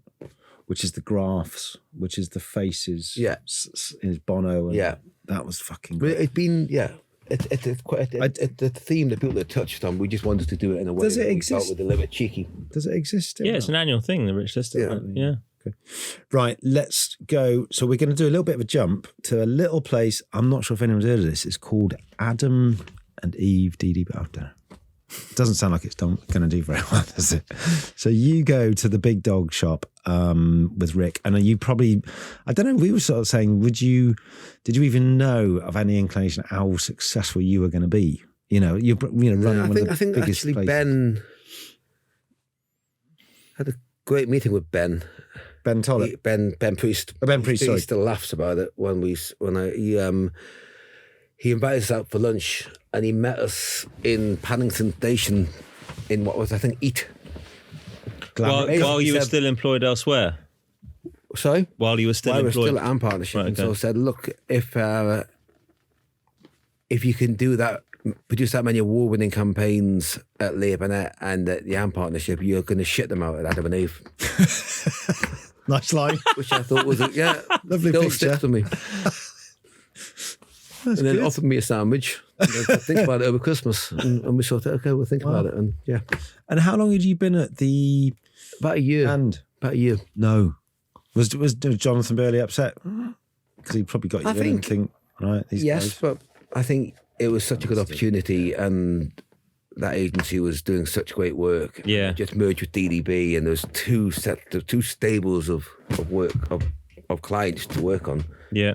which is the graphs, which is the faces. Yeah, is Bono. And that was fucking great. It's been It's quite the theme that people have touched on. We just wanted to do it in a way. Does it exist? With a little bit cheeky. Does it exist? Yeah, it's an annual thing. The Rich List. Yeah. Okay. Right. Let's go. So we're going to do a little bit of a jump to a little place. I'm not sure if anyone's heard of this. It's called Adam and Eve DD. But I don't know. It doesn't sound like it's going to do very well, does it? So you go to the Big Dog shop with Rick, and you probably, I don't know, we were sort of saying, did you even know of any inclination how successful you were going to be? You're running I think biggest actually places. Ben had a great meeting with Ben. Ben Tollett? Ben Priest. Ben Priest, sorry. He still laughs about it he invited us out for lunch and he met us in Paddington Station in what was, I think, Eat. While you were still employed elsewhere? Sorry? While you were still employed? I was still at Am Partnership. Right, okay. And so I said, look, if you can do that, produce that many award-winning campaigns at Leah Burnett and at the Am Partnership, you're going to shit them out at Adam and Eve. Nice line. Which I thought was, lovely still picture. sticks to me. That's and then good. offered me a sandwich. Think about it over Christmas. And we thought, okay, we'll think about it. And And how long had you been at the... About a year. About a year. No. Was Jonathan Burley upset? Because he probably got you anything, right? Yes, but I think it was such a good opportunity and that agency was doing such great work. Yeah. Just merged with DDB and there was two stables of work, of clients to work on. Yeah.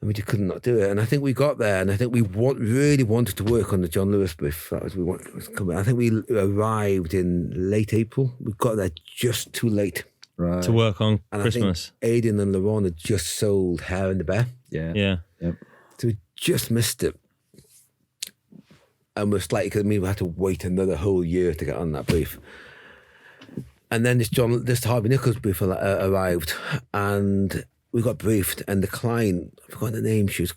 And we just could not do it. And I think we got there, and I think we really wanted to work on the John Lewis brief. That was coming. I think we arrived in late April. We got there just too late. Right. To work on and Christmas. I think Aidan and Laurent had just sold Hare and the Bear. Yeah. Yep. So we just missed it. And we're slightly, because we had to wait another whole year to get on that brief. And then this Harvey Nichols brief arrived, and we got briefed, and the client, I forgot the name, she was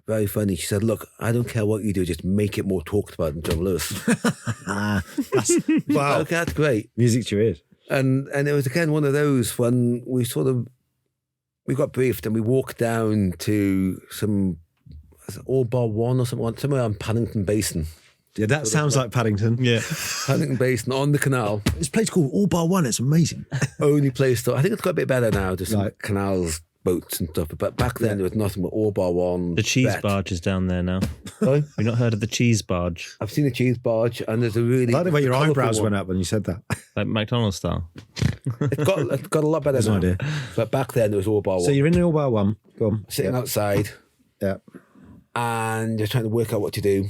very funny. She said, look, I don't care what you do, just make it more talked about than John Lewis. Wow. Okay, that's great. Music to your ears. And it was, again, one of those when we we got briefed and we walked down to some All Bar One or something, somewhere on Paddington Basin. Yeah, that sounds like Paddington. Yeah. Paddington Basin on the canal. This place called All Bar One, it's amazing. Only place I think it's got a bit better now, just some canals, boats and stuff. But back then there was nothing but All Bar One. The cheese barge is down there now. Sorry? You've not heard of the cheese barge? I've seen the cheese barge, and there's a really... I like the way your eyebrows one. went up when you said that. Like McDonald's style? It's got a lot better now. Idea. But back then there was All Bar One. So you're in the All Bar One. Go on. Sitting outside. Yeah. And you're trying to work out what to do.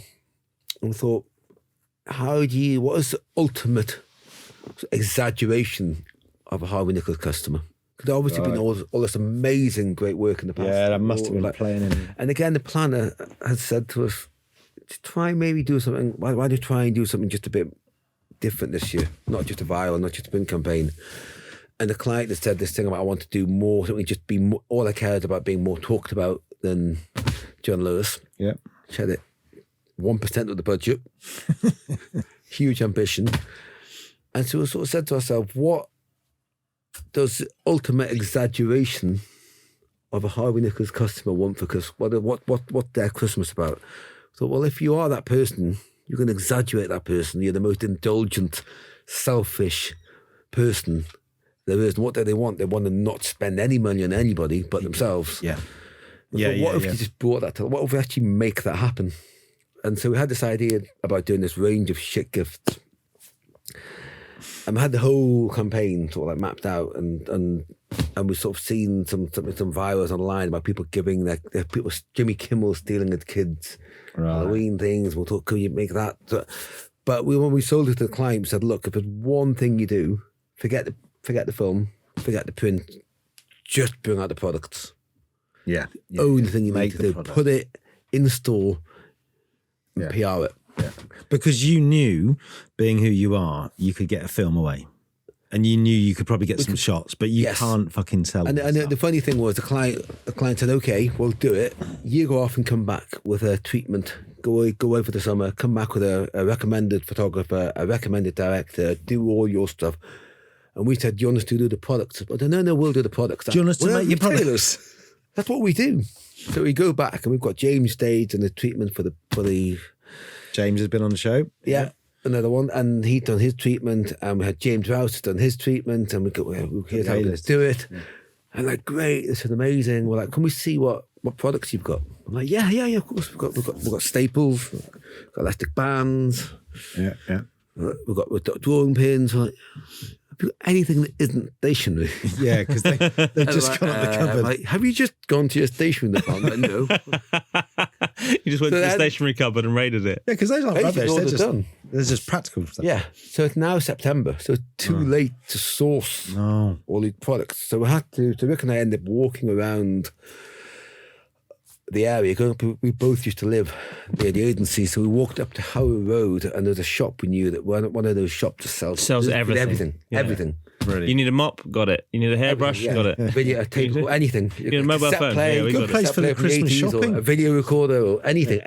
And I thought, what is the ultimate exaggeration of a Harvey Nichols customer? Because obviously been all this amazing great work in the past. Yeah, that must have been playing in. And again, the planner had said to us, try maybe do something? Why don't you try and do something just a bit different this year? Not just a viral, not just a print campaign. And the client had said this thing about I want to do more, something just be more, all I cared about being more talked about than John Lewis. Yeah. She had it 1% of the budget. Huge ambition. And so we sort of said to ourselves, what does the ultimate exaggeration of a Harvey Nichols customer want for Christmas? What their Christmas about? So, well, if you are that person, you can exaggerate that person. You're the most indulgent, selfish person there is. And what do they want? They want to not spend any money on anybody but themselves. Yeah. What if you just brought that to, what if we actually make that happen? And so we had this idea about doing this range of shit gifts. And we had the whole campaign sort of like mapped out, and we sort of seen some virals online about people giving their people, Jimmy Kimmel stealing the kids' Halloween things. We'll talk, can you make that? But when we sold it to the client, we said, look, if there's one thing you do, forget the film, forget the print, just bring out the products. Yeah. Only thing you need to do, put it in store and PR it. Yeah. Because you knew, being who you are, you could get a film away. And you knew you could probably get some shots, but you can't fucking sell it. And the funny thing was the client said, okay, we'll do it. You go off and come back with a treatment. Go away for the summer, come back with a recommended photographer, a recommended director, do all your stuff. And we said, do you want us to do the products? But no, we'll do the products. Do you want us to make your products? That's what we do. So we go back and we've got James staged and the treatment for the James has been on the show. Yeah, another one. And he'd done his treatment, and we had James Rouse done his treatment, and we go, here's how we're going to do it. Yeah. And like, great, this is amazing. We're like, can we see what products you've got? I'm like, yeah, of course. We've got staples, we've got elastic bands. Yeah. We've got drawing pins. We're like, have you got anything that isn't stationary? Yeah, because they've just gone on the cupboard. Like, have you just gone to your stationery department? No. You just went to the stationery cupboard and raided it. Yeah, because those aren't rubbish. They're just practical stuff. Yeah. So it's now September. So it's too late to source all these products. So we had to Rick and I ended up walking around the area. We both used to live near the agency. So we walked up to Howard Road, and there's a shop we knew that one of those shops sells everything. Yeah. Everything. Brilliant. You need a mop, got it. You need a hairbrush, got it. Video, a tape, or anything. You need a mobile phone. Player, we got place for the Christmas shopping. Or a video recorder or anything.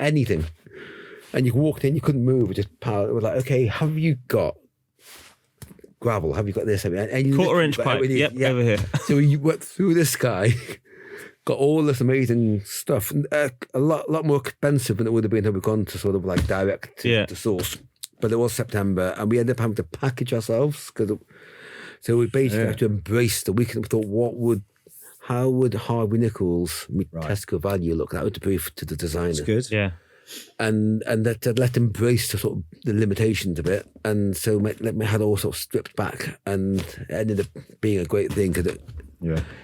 And you walked in, you couldn't move. It just powered. It was like, okay, have you got gravel? Have you got this? And quarter-inch pipe. Yep, over here. So you went through this guy, got all this amazing stuff, a lot more expensive than it would have been had we gone to sort of like direct to source. But it was September, and we ended up having to package ourselves so we basically had to embrace the weekend. We thought, how would Harvey Nichols meet Tesco Value look? That was the brief to the designer. That's good. Yeah. And that let them embrace the sort of the limitations a bit. And so we had all sort of stripped back, and it ended up being a great thing because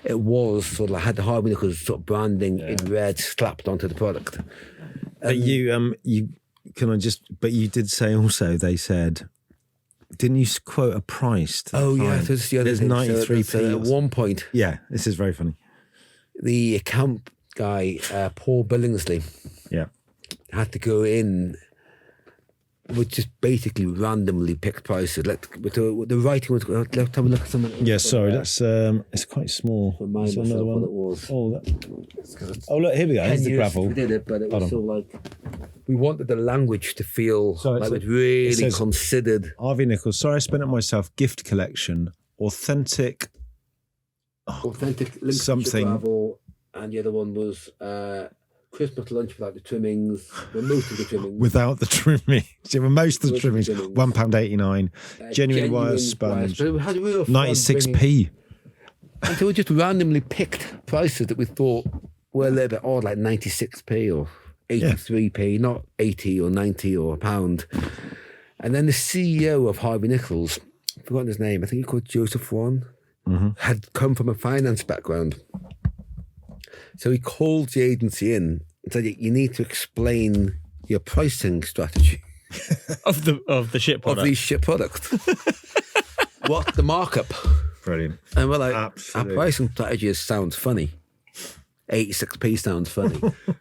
it was sort of like had the Harvey Nichols sort of branding in red slapped onto the product. But you did say also, they said, didn't you quote a price? So this is the other thing. There's 93p. At one point, this is very funny. The account guy, Paul Billingsley, had to go in with just basically randomly picked prices. The writing was. Let's have a look at something. Yeah, sorry, that's it's quite small. That's another one. It was. Look, here we go. Here's the gravel. We did it, but it was sort of like we wanted the language to feel like it really considered. Harvey Nichols. Sorry, I spent it myself. Gift collection, authentic something. Gravel, and the other one was. Christmas lunch without the trimmings, most of the trimmings. Without the trimmings. Most of the trimmings. £1.89. Genuine wire sponge. 96p. And so we just randomly picked prices that we thought were a little bit odd, like 96p or 83p, not 80 or 90 or £1. And then the CEO of Harvey Nichols, I've forgotten his name, I think he called Joseph Wan, had come from a finance background. So he called the agency in and said, you need to explain your pricing strategy. of the shit product. Of these shit products. What's the markup? Brilliant. And we're like, our pricing strategy sounds funny. 86p sounds funny.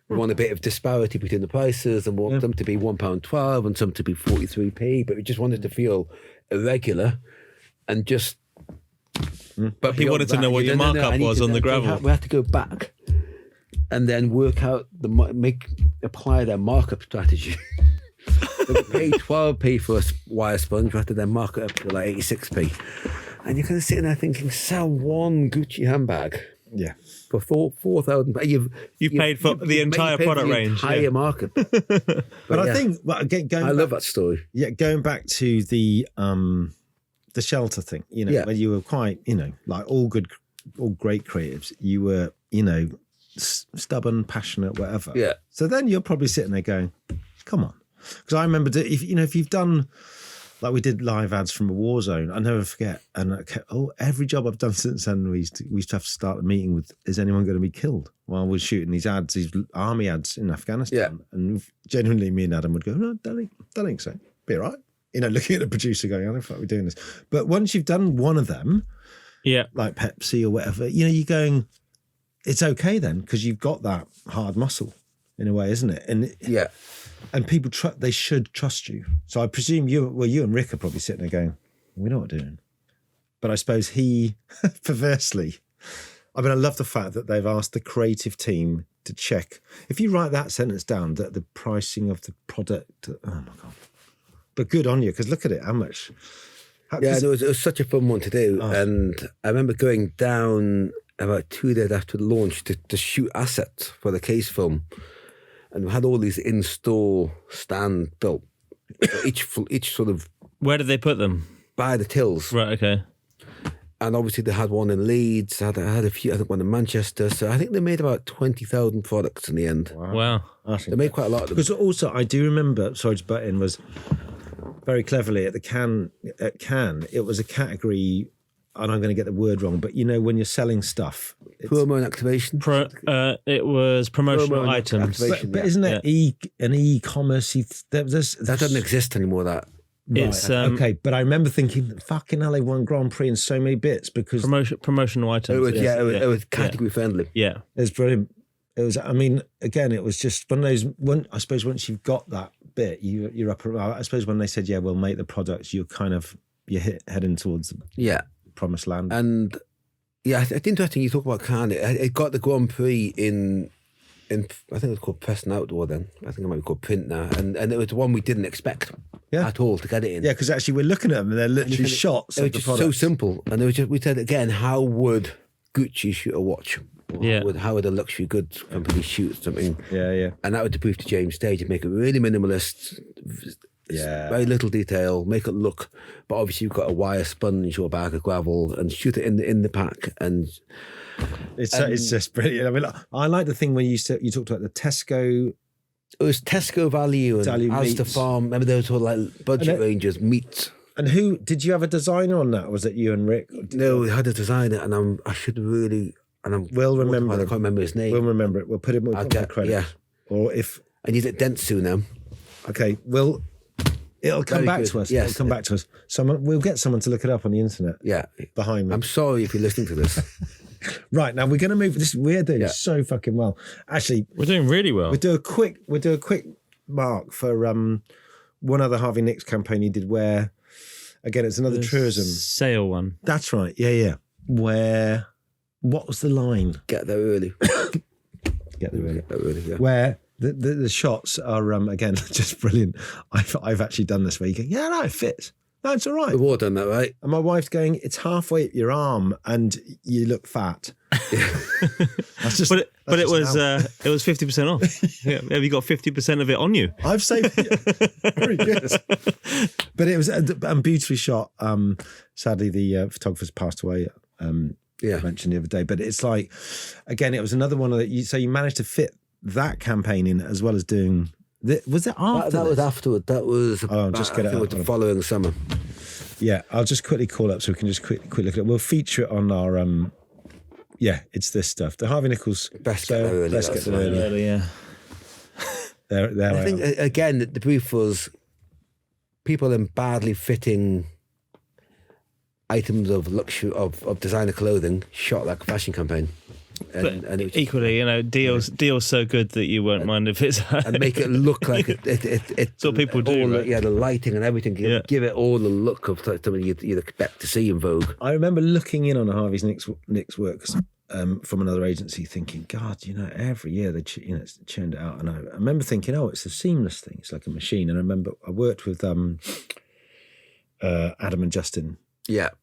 We want a bit of disparity between the prices and want them to be £1.12 and some to be 43p, but we just wanted to feel irregular and just... But he wanted to know what your markup was on the gravel. We had to go back and then work out, apply their markup strategy. So we paid 12p for a wire sponge, we had to then mark it up to like 86p. And you're kind of sitting there thinking, sell one Gucci handbag. Yeah. For 4,000. You paid for the entire product range. Entire market. But I think, I love that story. Yeah, going back to the shelter thing, when you were quite, like all great creatives, you were, stubborn, passionate, whatever. Yeah. So then you're probably sitting there going, come on. Because I remember, if you've done, like we did live ads from a war zone, I never forget. And every job I've done since then, we used to have to start a meeting with, is anyone going to be killed while we're shooting these ads, these army ads in Afghanistan? Yeah. And genuinely, me and Adam would go, no, don't think so. Be all right. Looking at the producer going, I don't think we're doing this. But once you've done one of them, like Pepsi or whatever, you're going, it's okay then, because you've got that hard muscle in a way, isn't it? And and people they should trust you. So I presume you and Rick are probably sitting there going, we know what we're doing. But I suppose he perversely, I love the fact that they've asked the creative team to check. If you write that sentence down, that the pricing of the product, oh my God. But good on you, because look at it, how much. It was such a fun one to do. Oh. And I remember going down about 2 days after the launch to shoot assets for the case film. And we had all these in-store stand built. each sort of... Where did they put them? By the tills. Right, okay. And obviously they had one in Leeds, had a few, I think one in Manchester. So I think they made about 20,000 products in the end. Wow. They made quite a lot of them. Because also I do remember, sorry to butt in, was very cleverly at Cannes, it was a category, and I'm going to get the word wrong, but when you're selling stuff, promo and activation. It was promotional items. But isn't it an e-commerce? That doesn't exist anymore. That it's okay. But I remember thinking, fucking hell, they won Grand Prix in so many bits because promotional items. It was category friendly. Yeah, it was brilliant. It was. Again, it was just one of those. I suppose once you've got that bit, you're up. I suppose when they said, "Yeah, we'll make the products," you're heading towards promised land. And it's interesting you talk about Cannes. It got the Grand Prix in I think it was called Press and Outdoor then. I think it might be called Print now. And it was the one we didn't expect at all to get it in. Yeah, because actually we're looking at them and they're literally shots of the just product. So simple. And we said again, how would Gucci shoot a watch? How would a luxury goods company shoot something? Yeah. And that would prove to James Stage, make it really minimalist. Very little detail, make it look, but obviously you've got a wire sponge or a bag of gravel and shoot it in the pack, and it's just brilliant. I like the thing when you talked about the Tesco. It was Tesco value and Asda Farm. Remember those were like budget ranges, meats. And who did you have a designer on that? Was it you and Rick? No, we had a designer, and we'll remember. I can't remember his name. We'll remember it. We'll put him on the credit. Yeah. Or if I need it Dentsu now. Okay, it'll come back to us. Yes. It'll come back to us. We'll get someone to look it up on the internet. Yeah. Behind me. I'm sorry if you're listening to this. Right, now we're going to move. We're doing so fucking well. Actually, we're doing really well. We'll do a quick mark for one other Harvey Nichols campaign he did where, again, it's another tourism. Sale one. That's right. Yeah. What was the line? Get there early. Get there early, yeah. Where the shots are, again, just brilliant. I've actually done this where you go, it fits. No, it's all right. We've all done that, right? And my wife's going, it's halfway up your arm and you look fat. But it was 50% off. Yeah. Have you got 50% of it on you? I've saved it. Very good. But it was beautifully shot. Sadly, the photographer's passed away. I mentioned the other day. But it's like, again, it was another one of the, so you managed to fit that campaign in as well as doing. Was it after? That was afterward. That was. Just get it up. The following summer. Yeah, I'll just quickly call up so we can just quickly look at it. We'll feature it on our. It's this stuff. The Harvey Nichols. Best get there early. Best get there early. Yeah. There. I think again the brief was people in badly fitting items of luxury of designer clothing shot like a fashion campaign. And it's, equally, deal's so good that you won't mind if it's and make it look like it's what people do. Right? The lighting and everything. Give it all the look of something you'd expect to see in Vogue. I remember looking in on Harvey Nichols' work from another agency, thinking, God, every year they churned it out, and I remember thinking, oh, it's a seamless thing. It's like a machine. And I remember I worked with Adam and Justin,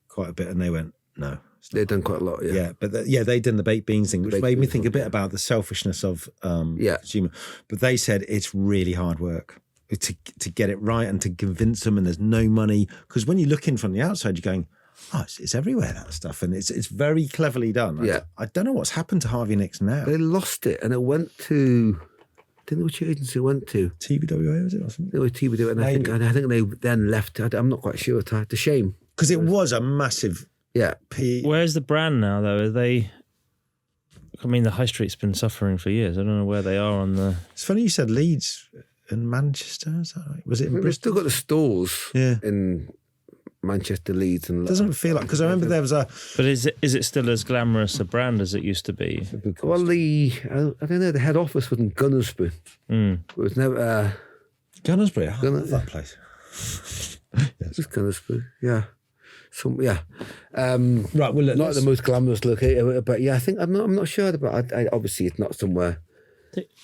quite a bit, and they went, no. They've done quite a lot, but they done the baked beans thing, which made me think a bit about the selfishness of consumer. But they said it's really hard work to get it right and to convince them, and there's no money, because when you look in from the outside, you're going, oh, it's everywhere, that stuff, and it's very cleverly done. I don't know what's happened to Harvey Nichols now. They lost it, and it went to. I don't know which agency it went to. TBWA, was it? Or something? It was TBWA, and I think they then left. I'm not quite sure. It's a shame, because it was a massive. Yeah. Where's the brand now, though? Are they? I mean, the high street's been suffering for years. I don't know where they are on the. It's funny you said Leeds and Manchester. Is that right? Was it in Bristol? We've still got the stores in Manchester, Leeds, and. It doesn't feel like, because I remember there was a. But is it still as glamorous a brand as it used to be? Well, I don't know. The head office was in Gunnersbury. It was never. Gunnersbury. I love that place. It was Gunnersbury. Yeah. Right. Well, look, not the most glamorous location, but I think I'm not sure about. Obviously, it's not somewhere.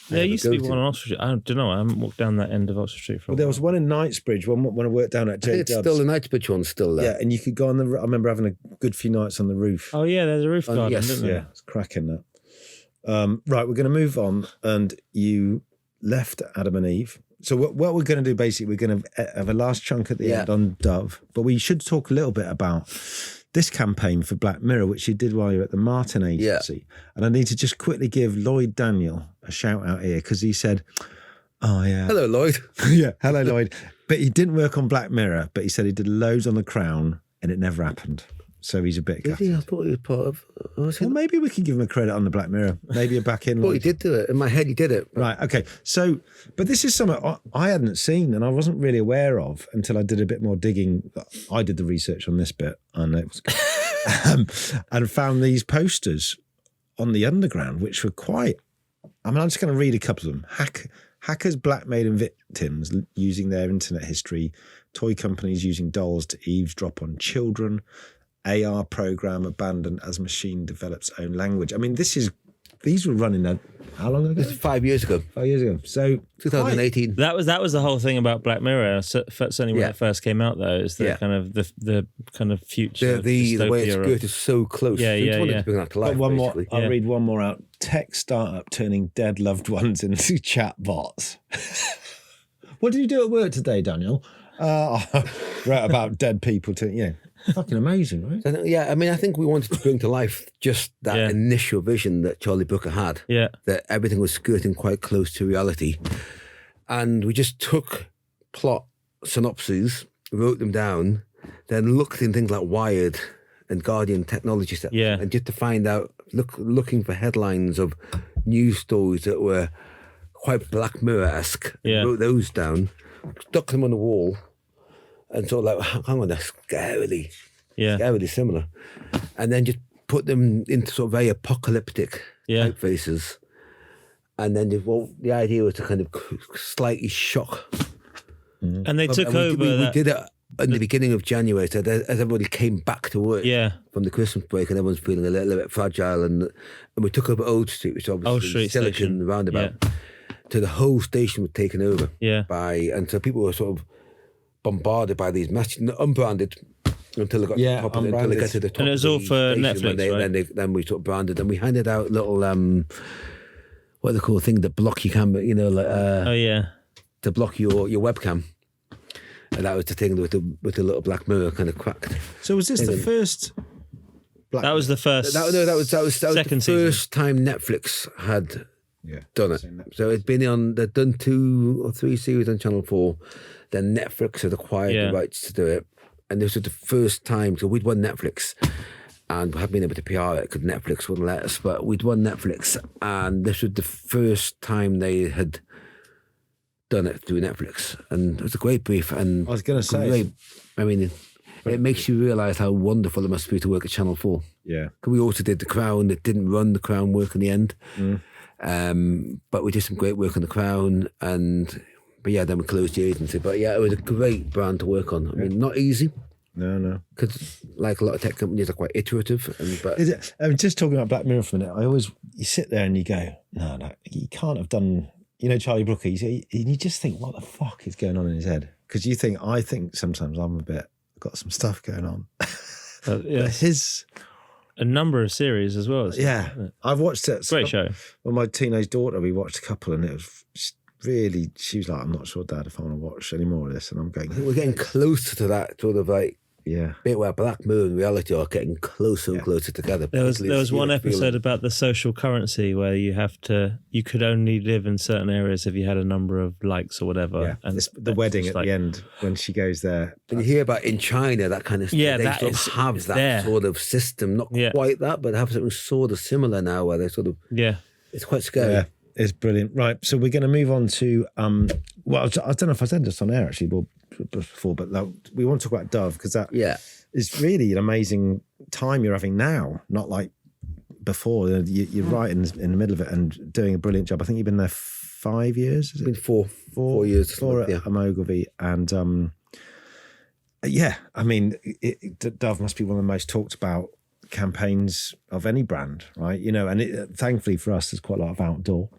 There used to be one on Oxford Street. I don't know. I haven't walked down that end of Oxford Street for. Well, there was one in Knightsbridge. When I worked down at J. It's still the Knightsbridge one's still there. Yeah, and you could go on the. I remember having a good few nights on the roof. Oh yeah, there's a roof garden, isn't there? Yeah, it's cracking that. Right, we're going to move on, and you left Adam and Eve. So what we're going to do, basically, we're going to have a last chunk at the end on Dove, but we should talk a little bit about this campaign for Black Mirror, which you did while you were at the Martin Agency. And I need to just quickly give Lloyd Daniel a shout out here, because he said, oh yeah. Hello, Lloyd. Hello, Lloyd. But he didn't work on Black Mirror, but he said he did loads on The Crown and it never happened. So he's a bit gutted. I thought he was part of. Well, maybe we can give him a credit on the Black Mirror. Maybe a back in. Well, he did do it. In my head, he did it. Right. Okay. So, but this is something I hadn't seen and I wasn't really aware of until I did a bit more digging. I did the research on this bit, and it was and found these posters on the Underground, which were quite. I mean, I'm just going to read a couple of them. Hackers blackmailing victims using their internet history. Toy companies using dolls to eavesdrop on children. AR program abandoned as machine develops own language. I mean, these were running how long ago? 5 years ago. 5 years ago. So 2018. That was the whole thing about Black Mirror. Certainly when it first came out, though, is the kind of the kind of future. The way it's good is so close. Yeah. To bring that to life, one more. I'll read one more out. Tech startup turning dead loved ones into chatbots. What did you do at work today, Daniel? Wrote about dead people fucking amazing, right? So, I mean, I think we wanted to bring to life just that initial vision that Charlie Brooker had. Yeah. That everything was skirting quite close to reality. And we just took plot synopses, wrote them down, then looked in things like Wired and Guardian technology stuff. Yeah. And just to find out, looking for headlines of news stories that were quite Black Mirror-esque. Yeah. Wrote those down, stuck them on the wall. And sort of like, hang on, that's scarily similar. And then just put them into sort of very apocalyptic typefaces. And then the idea was to kind of slightly shock. Mm-hmm. And they took over we did it in the beginning of January, so as everybody came back to work from the Christmas break and everyone's feeling a little bit fragile. And we took over Old Street, which obviously Silicon roundabout. So the whole station was taken over and so people were sort of bombarded by these messages, unbranded, until they got to the top of it, until they got to the top. And it was all for Netflix, right? Then we sort of branded, and we handed out little what are they called, thing that block your camera, to block your webcam. And that was the thing with the little Black Mirror kind of cracked. So was this the first? That was the first. That was the first time Netflix had done it. So it's been on. They've done 2 or 3 series on Channel 4. Then Netflix had acquired the rights to do it, and this was the first time. So we'd won Netflix, and we hadn't been able to PR it because Netflix wouldn't let us. But we'd won Netflix, and this was the first time they had done it through Netflix, and it was a great brief. And I was going to say, I mean, it makes you realise how wonderful it must be to work at Channel 4. Yeah. Because we also did The Crown. It didn't run The Crown work in the end. But we did some great work on The Crown. But yeah, then we closed the agency. But yeah, it was a great brand to work on. I mean, not easy. No. Because like a lot of tech companies are quite iterative. I'm just talking about Black Mirror for a minute. You sit there and you go, no, you can't have done, Charlie Brooker. You just think, what the fuck is going on in his head? Because I think sometimes got some stuff going on. Yeah. A number of series as well. Yeah. I've watched it. Great show. Well, my teenage daughter, we watched a couple and it was really, she was like, I'm not sure, Dad, if I want to watch any more of this. And I'm going, we're getting closer to that sort of like, bit where Black Mirror and reality are getting closer and closer together. There was one episode about the social currency where you could only live in certain areas if you had a number of likes or whatever. Yeah. And the wedding at the end when she goes there. And you hear about in China, that kind of stuff. Yeah, they have that sort of system. Not quite that, but have something sort of similar now where they sort of... Yeah. It's quite scary. Yeah, it's brilliant. Right, so we're going to move on to... well, I don't know if I said this on air actually before, but we want to talk about Dove because that is really an amazing time you're having now, not like before. You're right in the middle of it and doing a brilliant job. I think you've been there 5 years. Is it? Been four years. Four at Ogilvy. And I mean, Dove must be one of the most talked about campaigns of any brand, right? And thankfully for us, there's quite a lot of outdoor.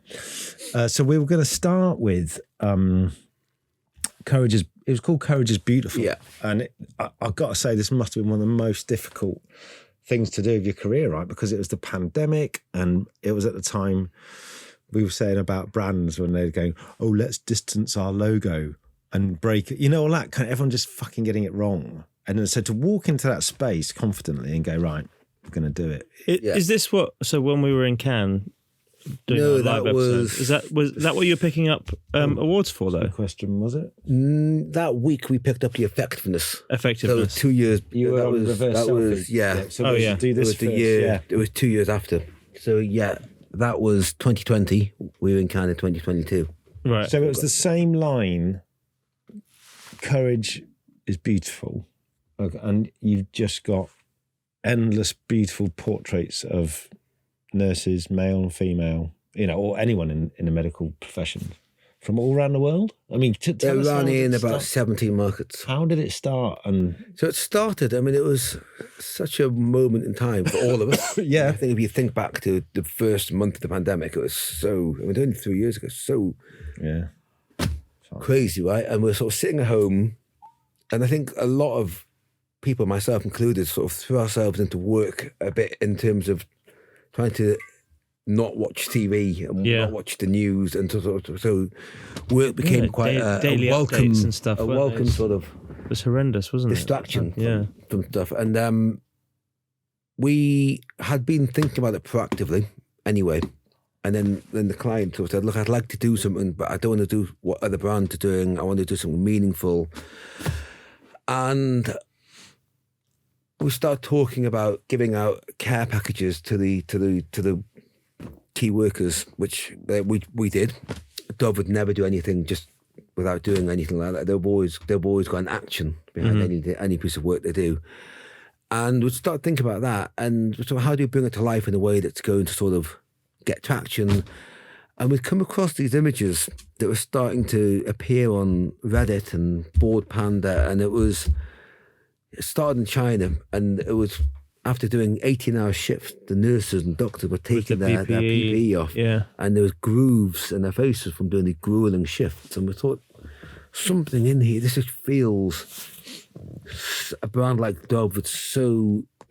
So we were going to start with Courage is... It was called Courage is Beautiful. Yeah. And I've got to say, this must have been one of the most difficult things to do with your career, right? Because it was the pandemic and it was at the time we were saying about brands when they were going, oh, let's distance our logo and break it. All that kind of, everyone just fucking getting it wrong. And then so to walk into that space confidently and go, right, we're going to do it. Is this so when we were in Cannes, no, that was... Is that what you're picking up awards for, though? Good question, was it? That week we picked up the effectiveness. Effectiveness. So 2 years. You were on reverse selfie. Yeah. So do this it was the year. It was 2 years after. So yeah, that was 2020. We were in Cannes in 2022. Right. So it was the same line. Courage is beautiful, and you've just got endless beautiful portraits of nurses, male and female, or anyone in the medical profession from all around the world. I mean, they're running in about 17 markets. How did it start? So it started, I mean, it was such a moment in time for all of us. Yeah. I think if you think back to the first month of the pandemic, it was only 3 years ago, crazy, right? And we're sort of sitting at home, and I think a lot of people, myself included, sort of threw ourselves into work a bit in terms of trying to not watch TV and not watch the news, and so work became quite daily a welcome updates and stuff. A welcome sort of. It was horrendous, wasn't it? Distraction from stuff, and we had been thinking about it proactively anyway. And then the client sort of said, "Look, I'd like to do something, but I don't want to do what other brands are doing. I want to do something meaningful." And we start talking about giving out care packages to the key workers, which we did. Dove would never do anything just without doing anything like that. They've always got an action behind any piece of work they do. And we start thinking about that, and so how do you bring it to life in a way that's going to sort of get traction? And we'd come across these images that were starting to appear on Reddit and Board Panda, and it started in China, and it was after doing 18-hour shifts, the nurses and doctors were taking their PPE off, and there was grooves in their faces from doing the grueling shifts, and we thought, something in here, this just feels, a brand like Dove, it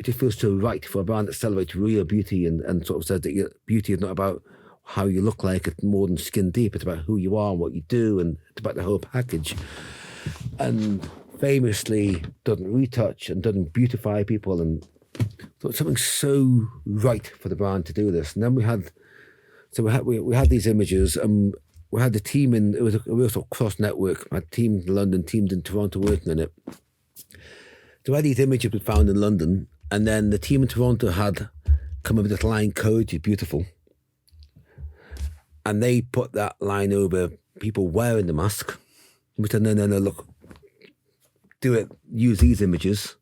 just feels so right for a brand that celebrates real beauty and sort of says that beauty is not about how you look like, it's more than skin deep, it's about who you are and what you do, and it's about the whole package. And famously doesn't retouch and doesn't beautify people, and thought something so right for the brand to do this. And then we had these images, and we had the team it was a real sort of cross network. I had teams in London, teams in Toronto working on it. So we had these images we found in London, and then the team in Toronto had come up with this line, Courage is Beautiful. And they put that line over people wearing the mask. We said, no, look, do it, use these images,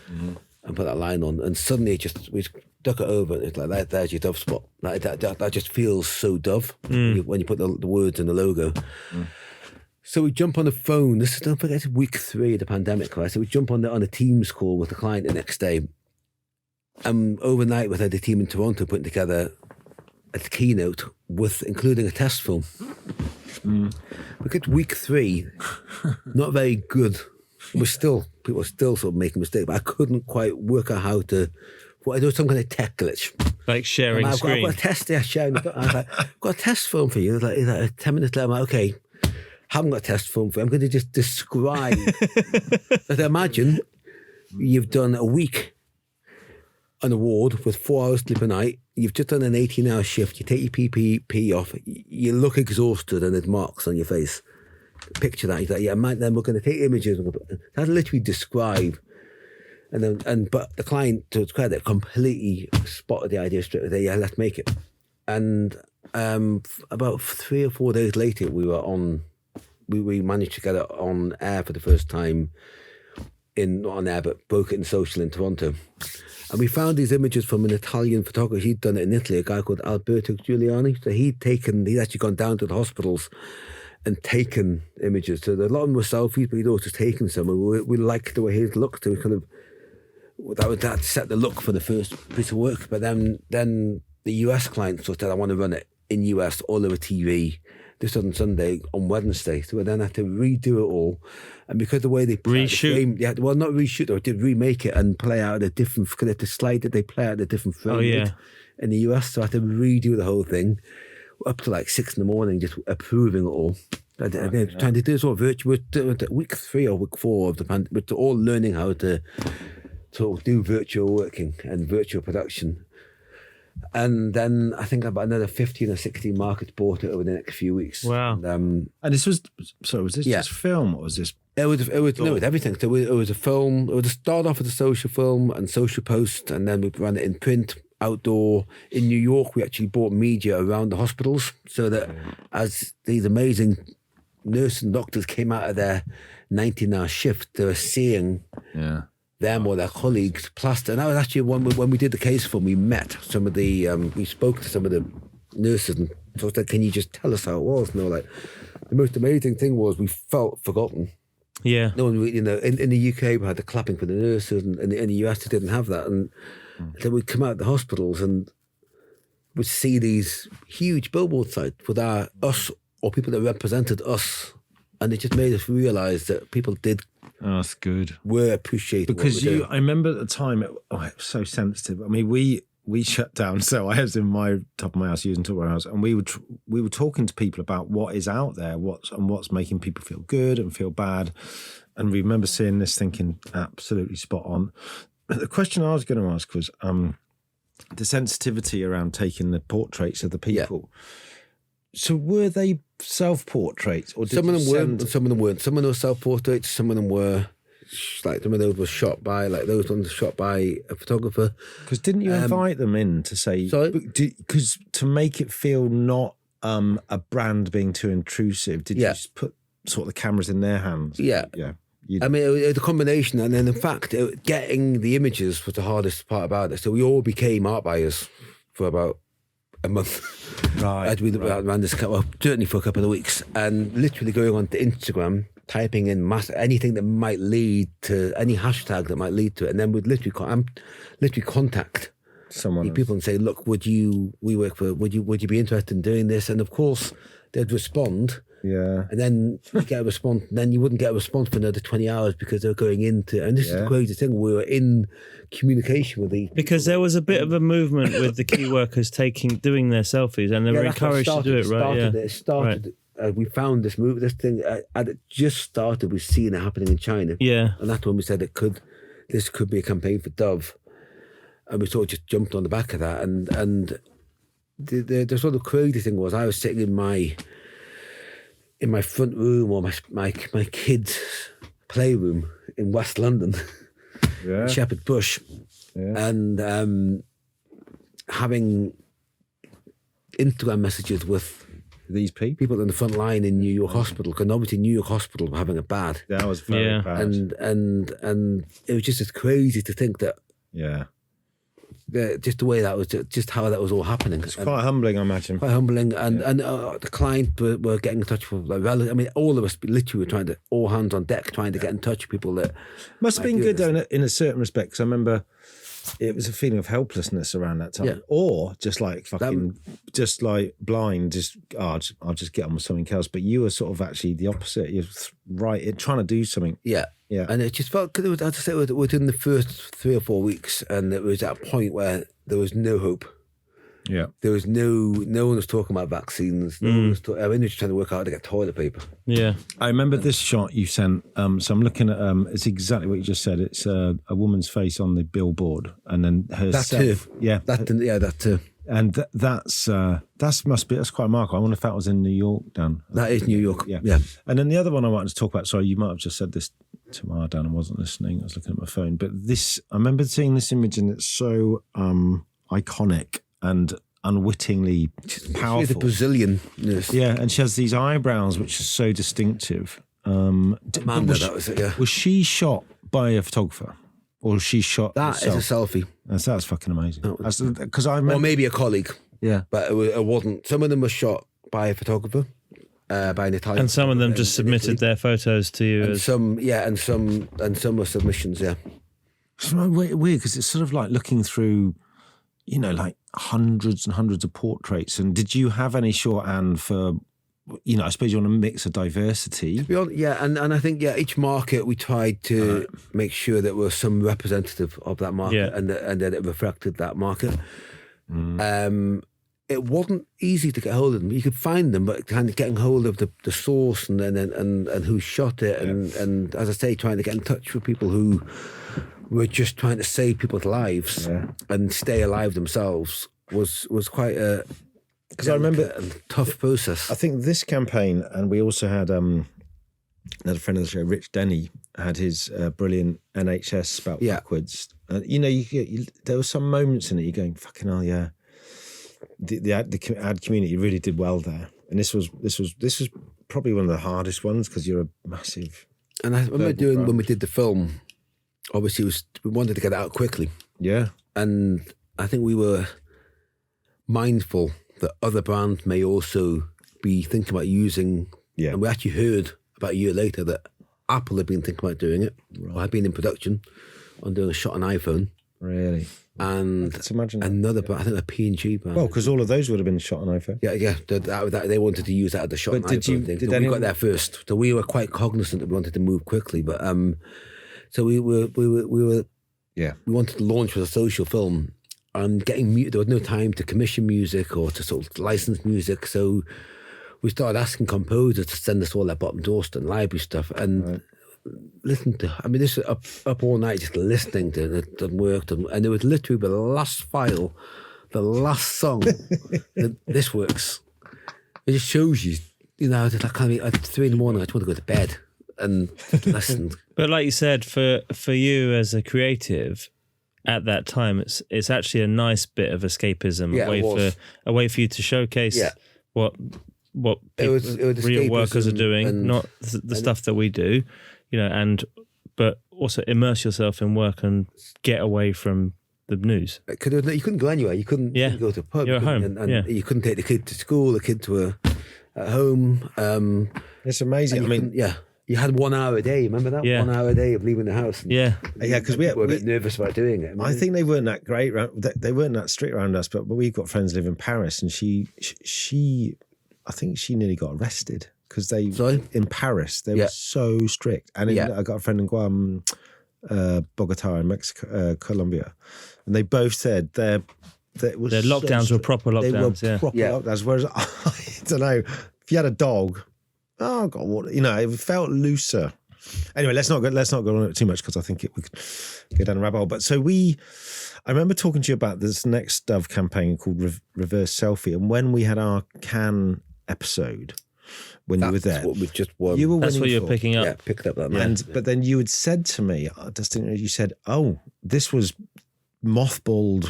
and put that line on, and suddenly we duck it over, and it's like, there's your Dove spot. Like, that just feels so Dove when you put the words in the logo. So we jump on the phone. Don't forget, it's week 3 of the pandemic, right? So we jump on a Teams call with the client the next day. And overnight, we had the team in Toronto putting together a keynote including a test film. We get week 3, not very good. People are still sort of making mistakes, but I couldn't quite work out how to. There was some kind of tech glitch. Like sharing screen. I've got a test there, sharing. I've got a test film for you. It's like 10 minutes later, I'm like, okay, haven't got a test film for you. I'm going to just describe. But imagine you've done a week on a ward with 4 hours sleep a night. You've just done an 18-hour shift. You take your PPE off. You look exhausted and there's marks on your face. Picture that. He's like, yeah, then we're going to take images. That literally describe. But the client, to its credit, completely spotted the idea straight away. Yeah, let's make it. And about 3 or 4 days later, we were on. We managed to get it on air for the first time. Not on air, but broke it in social in Toronto. And we found these images from an Italian photographer. He'd done it in Italy, a guy called Alberto Giuliani. So he'd actually gone down to the hospitals and taken images. So a lot of them were selfies, but he'd also taken some. And we liked the way his looked. So we kind of, that set the look for the first piece of work. But then the US client sort of said, I want to run it in US all over TV. This on Sunday, on Wednesday. So we then had to redo it all. And because the way they reshoot, not reshoot, or did remake it and play out a different, because the slide that they play out a different frame in the US. So I had to redo the whole thing up to like 6 a.m, just approving it all. Trying to do this all virtual. Week 3 or week 4 of the pandemic, we're all learning how to sort of do virtual working and virtual production. And then I think about another 15 or 16 markets bought it over the next few weeks. Wow. And this was this just film, or was this? It was everything. So it was a film. It would start off with a social film and social post, and then we ran it in print, outdoor. In New York, we actually bought media around the hospitals, so that as these amazing nurses and doctors came out of their 19-hour shift, they were seeing them or their colleagues plaster. And that was actually when we did the case film, we met some of the, we spoke to some of the nurses and so I said, can you just tell us how it was? And they were like, the most amazing thing was we felt forgotten. Yeah. No one really, in the UK, we had the clapping for the nurses, and in the US, they didn't have that. And then we'd come out of the hospitals and we'd see these huge billboard sites with us or people that represented us. And it just made us realise that people did. Oh, that's good. Were appreciated because I remember at the time it was so sensitive. I mean, we shut down. So I was in my top of my house using Talk House, and we were talking to people about what is out there, what's making people feel good and feel bad. And we remember seeing this, thinking absolutely spot on. But the question I was going to ask was the sensitivity around taking the portraits of the people. Yeah. So were they self-portraits, or did some of them weren't? Some of them weren't. Some of them were self-portraits. Some of them were like some of those were shot by those ones were shot by a photographer. Because didn't you invite them in to say? Because to make it feel not a brand being too intrusive, did you just put sort of the cameras in their hands? Yeah. I mean, it was a combination, and then in fact, getting the images was the hardest part about it. So we all became art buyers for about a month. Right. We ran this certainly for a couple of weeks, and literally going onto Instagram, typing in anything that might lead to any hashtag that might lead to it, and then we'd literally contact someone, people, and say, "Look, would you be interested in doing this?" And of course, they'd respond. Yeah. And then you get a response, and then you wouldn't get a response for another 20 hours because they're going into, and this is the crazy thing, we were in communication with the because there was a bit of a movement with the key workers doing their selfies, and they were encouraged to do it, right? It started. We found this thing, and it just started. We've seen it happening in China. Yeah. And that's when we said this could be a campaign for Dove. And we sort of just jumped on the back of that. And the sort of crazy thing was, I was sitting in my front room, or my kids' playroom in West London, Shepherd Bush, and having Instagram messages with These people in the front line in New York Hospital, because obviously New York Hospital were having it bad. That was very bad. And it was just as crazy to think that. Yeah. Just the way that was, just how that was all happening. It's quite humbling, I imagine. Quite humbling, and the client were getting in touch with relatives. I mean, all of us literally were trying to, all hands on deck, trying to get in touch with people that must have been good though, in a certain respect. Because I remember it was a feeling of helplessness around that time, or just like just like blind. I'll just get on with something else. But you were sort of actually the opposite. You're trying to do something. Yeah. And it just felt, because it was, as I say, it was within the first 3 or 4 weeks, and it was at a point where there was no hope. Yeah. There was no one was talking about vaccines. No one was talking, I mean, they were just trying to work out how to get toilet paper. Yeah. I remember this shot you sent. So I'm looking at, it's exactly what you just said. It's a woman's face on the billboard, and then herself. That too. Yeah. That too. And that's quite remarkable. I wonder if that was in New York, Dan. That is New York. Yeah. And then the other one I wanted to talk about, sorry, you might have just said this tomorrow, Dan, I wasn't listening. I was looking at my phone. But I remember seeing this image, and it's so iconic and unwittingly powerful. She's a Brazilian nurse. Yeah, and she has these eyebrows, which are so distinctive. Was she shot by a photographer? Or was she shot That herself? is a selfie. That's fucking amazing. Because I remember, or maybe a colleague. Yeah. But it wasn't. Some of them were shot by a photographer. By an Italian, and some of them just submitted their photos to you. And some were submissions. Yeah, it's weird because it's sort of like looking through, like hundreds and hundreds of portraits. And did you have any shorthand for, I suppose you want to mix a diversity? To be honest, and I think each market we tried to make sure that there was some representative of that market, and that it reflected that market. It wasn't easy to get hold of them. You could find them, but kind of getting hold of the source and who shot it, and as I say, trying to get in touch with people who were just trying to save people's lives and stay alive themselves was quite a because I remember a tough process. I think this campaign, and we also had another friend of the show, Rich Denny, had his brilliant NHS spout backwards. There were some moments in it you're going, fucking hell, yeah. The ad community really did well there, and this was probably one of the hardest ones because you're a massive. And I remember when we did the film, obviously we wanted to get it out quickly. Yeah, and I think we were mindful that other brands may also be thinking about using. Yeah, and we actually heard about a year later that Apple had been thinking about doing it, or had been in production on doing a shot on iPhone. Really. And let's imagine another, I think a P&G brand. Well, because all of those would have been shot on iPhone. Yeah. They wanted to use that as the shot on iPhone thing. So we got there first. So we were quite cognizant that we wanted to move quickly, but so we wanted to launch with a social film and getting there was no time to commission music or to sort of license music. So we started asking composers to send us all their bottom Dorset and library stuff and. Listen to, I mean, this was up all night just listening to it and worked, and it was literally the last file, the last song that this works. It just shows you, just like kind of at 3 a.m, I just want to go to bed and listen. But like you said, for you as a creative, at that time, it's actually a nice bit of escapism, a way for you to showcase what people, real workers are doing, not the stuff that we do. But also immerse yourself in work and get away from the news. You couldn't go anywhere. You couldn't go to a pub. You're at home. And you couldn't take the kid to school, the kid to at home. It's amazing. You had 1 hour a day. Remember that? Yeah. 1 hour a day of leaving the house. Because we were a bit nervous about doing it. I think they weren't that great. They weren't that strict around us. But we've got friends live in Paris, and she I think she nearly got arrested. Because in Paris, they were so strict. And I got a friend in Guam, Bogota in Mexico, Colombia. And they both said their lockdowns were proper lockdowns. They were proper lockdowns. Whereas, I don't know, if you had a dog, oh God, what, it felt looser. Anyway, let's not go on it too much because I think we could go down a rabbit hole. But so I remember talking to you about this next Dove campaign called Reverse Selfie. And when we had our Cannes episode, when you were there, what we just won. You were That's what you were picking up. Yeah, picked up that night. But then you had said to me, you said, "Oh, this was mothballed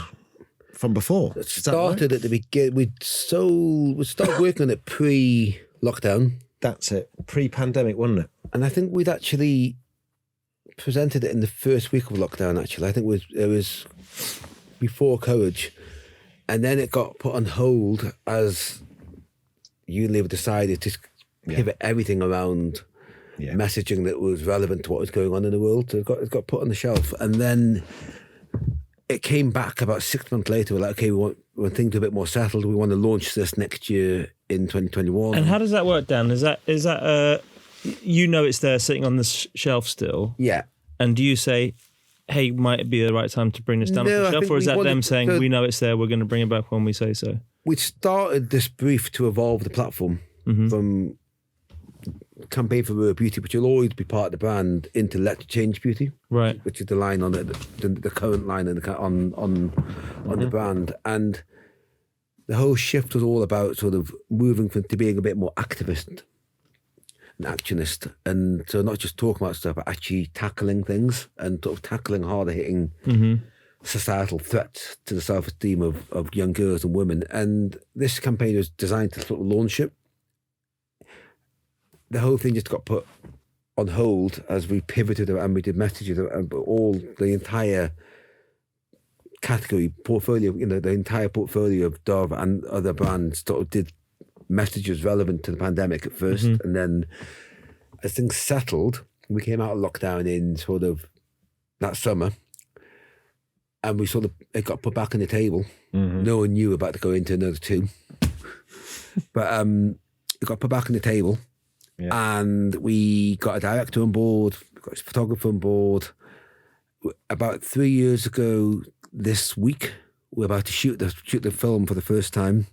from before. It started at the beginning. We started working on it pre-lockdown. That's it. Pre-pandemic, wasn't it? And I think we'd actually presented it in the first week of lockdown, actually. I think it was before Courage. And then it got put on hold as Unilever decided to pivot everything around messaging that was relevant to what was going on in the world. So it got put on the shelf. And then it came back about 6 months later. We're like, okay, when things are a bit more settled, we want to launch this next year in 2021. And how does that work, Dan? Is that it's there sitting on the shelf still? Yeah. And do you say, hey, might it be the right time to bring this down off the shelf? Or is that them saying, we know it's there, we're going to bring it back when we say so? We started this brief to evolve the platform from Campaign for Real Beauty, which will always be part of the brand, into Let's Change Beauty, right? Which is the line on the current line on the brand. And the whole shift was all about sort of moving to being a bit more activist and actionist, and so not just talking about stuff, but actually tackling things and sort of tackling harder hitting societal threats to the self-esteem of young girls and women. And this campaign was designed to sort of launch it. The whole thing just got put on hold as we pivoted and we did messages, and all the entire category portfolio, the entire portfolio of Dove and other brands sort of did messages relevant to the pandemic at first. And then as things settled, we came out of lockdown in sort of that summer, and it got put back on the table. No one knew about to go into another two. But it got put back on the table. Yeah. And we got a director on board, we got a photographer on board. About 3 years ago this week, we're about to shoot the film for the first time.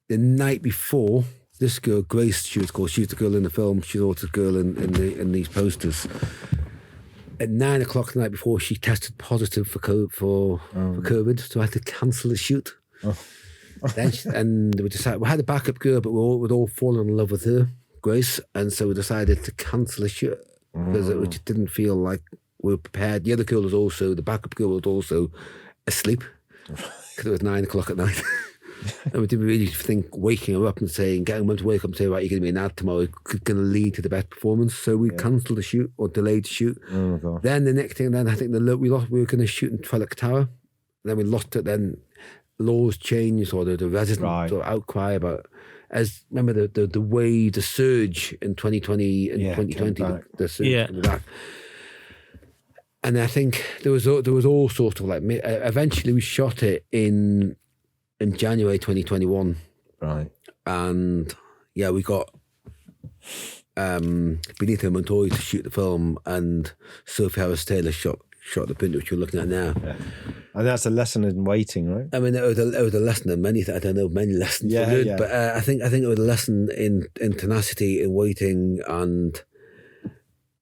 The night before, this girl, Grace, she was the girl in the film, she's also the girl in these posters. At 9 o'clock the night before, she tested positive for COVID, so I had to cancel the shoot. And we decided, we had a backup girl, but we'd all fallen in love with her, Grace, and so we decided to cancel the shoot because it just didn't feel like we were prepared. The other girl the backup girl was also asleep because it was 9 o'clock at night. And we didn't really think waking her up and getting her to wake up and say, right, you're going to be an ad tomorrow, going to lead to the best performance. So we cancelled the shoot or delayed the shoot. Oh, God. Then the next thing, I think we were going to shoot in Trellick Tower. Then we lost it. Then laws changed, or the resident sort of outcry about, remember the surge in 2020 and 2020, the surge coming back. And I think there was all sorts of eventually we shot it in January 2021. Right. And we got Benito Montoya to shoot the film, and Sophie Harris-Taylor shot the print which we're looking at now. Yeah. And that's a lesson in waiting, right? I mean, it was a lesson in many things. I don't know many lessons. But I think it was a lesson in tenacity, in waiting, and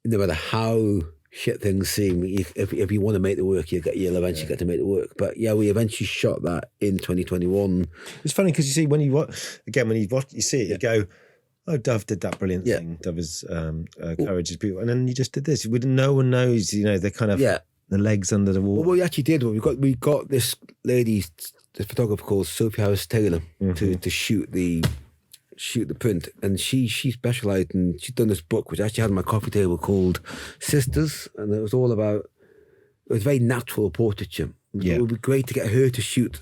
no matter how shit things seem, if you want to make it work, you'll eventually get to make it work. But we eventually shot that in 2021. It's funny because you see when you watch, you see it, you go, oh, Dove did that brilliant thing. Dove is courage is beautiful, and then you just did this. No one knows, the kind of the legs under the water. Well, what we actually did, we got this lady, this photographer called Sophie Harris-Taylor to shoot the print, and she specialised, and she'd done this book which I actually had on my coffee table called Sisters, and it was all about, it was very natural portraiture. It would be great to get her to shoot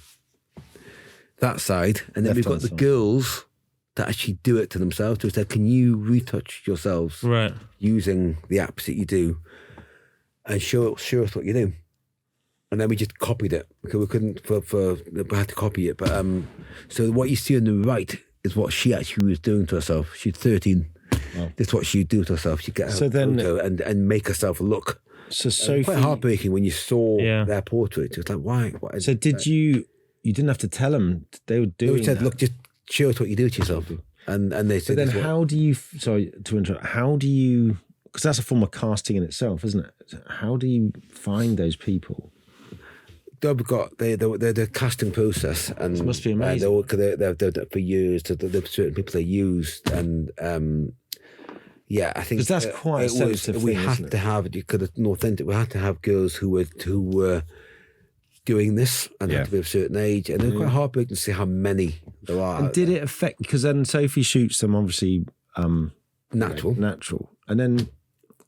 that side, and then we've got the girls that actually do it to themselves. So we said, can you retouch yourselves using the apps that you do, and show us what you do? And then we just copied it because we couldn't we had to copy it. But so what you see on the right is what she actually was doing to herself. She's 13. Wow. That's what she'd do to herself. She'd get her photo and make herself look. So Sophie, quite heartbreaking when you saw their portrait. It was like, why? So did you didn't have to tell them they were doing They said, that. look, just show us what you do to yourself. And they said, but then how do you, sorry to interrupt, because that's a form of casting in itself, isn't it? How do you find those people? They've got the casting process, and it must be amazing. They've done it for years. There's certain people they used, and I think because that's quite a sensitive thing. We had to have, because it's authentic. We had to have girls who were doing this and had to be of a certain age. And it's quite heartbreaking to see how many there are. And did it affect, because then Sophie shoots them obviously natural. And then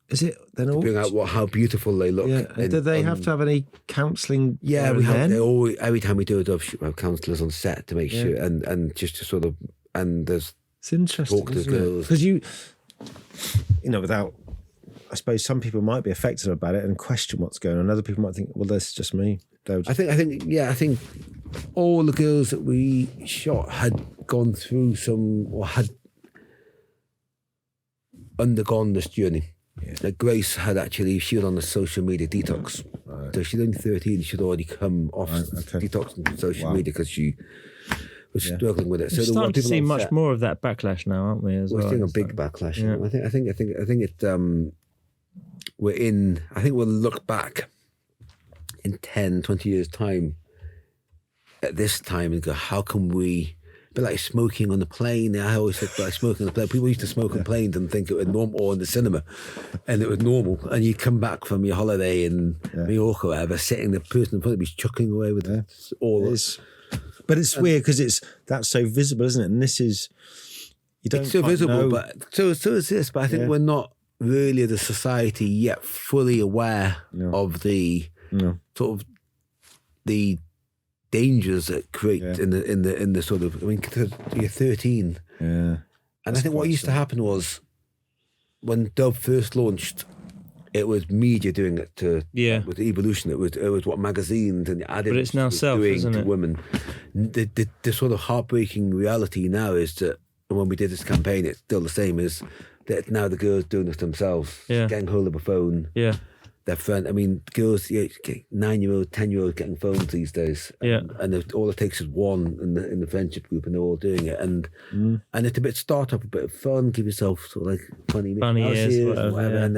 is it then all bring out how beautiful they look? Yeah. And did they have to have any counselling? Yeah, we have. Every time we do a dove shoot, we have counsellors on set to make sure and just to sort of it's interesting. Talk to the girls because you know, without. I suppose some people might be affected about it and question what's going on. Other people might think, well, that's just me. I think all the girls that we shot had gone through or had undergone this journey. Yeah. Like Grace she was on a social media detox. Right. So she's only 13. She'd already come off detox from social media because she was struggling with it. We're starting to see much more of that backlash now, aren't we? We're seeing a big backlash. Yeah. I think it. I think we'll look back in 10, 20 years' time at this time and go, how can we, a bit like smoking on the plane. I always think like smoking on the plane. People used to smoke on planes and think it was normal, or in the cinema, and it was normal. And you come back from your holiday in Mallorca or whatever, sitting, the person in front of you is chucking away with all this. But it's weird because that's so visible, isn't it? And this is, you don't it's so visible, but so is this. But I think we're not really the society yet fully aware of the sort of the dangers that create in the sort of, I mean, you're 13. Yeah. And I think what used to happen was when Dove first launched, it was media doing it with the evolution. It was what magazines and the but it's now self, doing isn't to it? Women. The sort of heartbreaking reality now is that when we did this campaign, it's still the same, is that now the girls doing this themselves, getting hold of a phone. Yeah. Their friend, I mean, girls, 9-year-old, 10-year-old getting phones these days. And all it takes is one in the friendship group, and they're all doing it. And it's a bit start-up, a bit of fun, give yourself sort of like funny years, whatever, and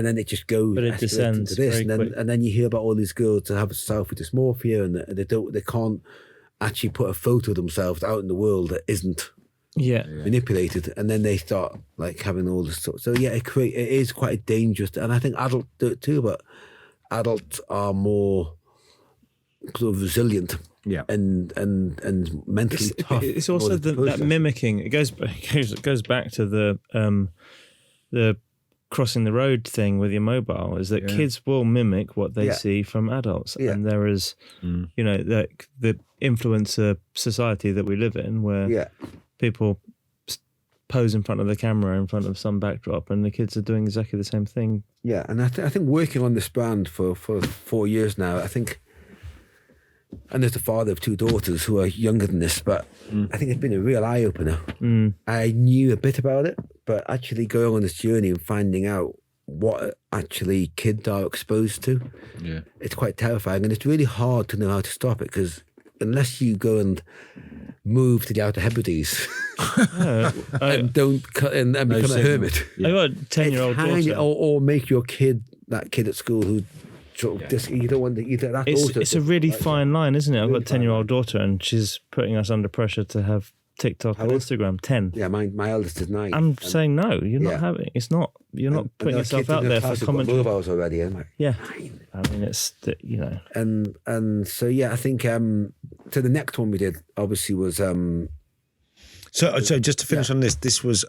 then it just goes. But it descends into this, very quick. And then you hear about all these girls that have selfie dysmorphia, and they can't actually put a photo of themselves out in the world that isn't manipulated, and then they start like having all this stuff. So it is quite dangerous, and I think adults do it too, but adults are more sort of resilient and mentally tough. It's also that mimicking. It goes back to the crossing the road thing with your mobile, is that kids will mimic what they see from adults, and there is the influencer society that we live in where people pose in front of the camera in front of some backdrop, and the kids are doing exactly the same thing. Yeah, and I think working on this brand for 4 years now, I think, and as the father of 2 daughters who are younger than this, but I think it's been a real eye-opener. I knew a bit about it, but actually going on this journey and finding out what actually kids are exposed to, it's quite terrifying, and it's really hard to know how to stop it, because unless you go and move to the Outer Hebrides and don't and become a hermit. I got a 10-year-old daughter, or make your that kid at school who sort of just, you don't want to either. It's a really fine line, isn't it? I've got a 10-year-old daughter, and she's putting us under pressure to have TikTok and Instagram. 10. Yeah, my eldest is 9. I'm saying no. You're not having. It's not. You're not putting yourself out there for commentary. Mobiles already. I'm like, 9. I mean, it's And so I think so the next one we did obviously was So just to finish on this was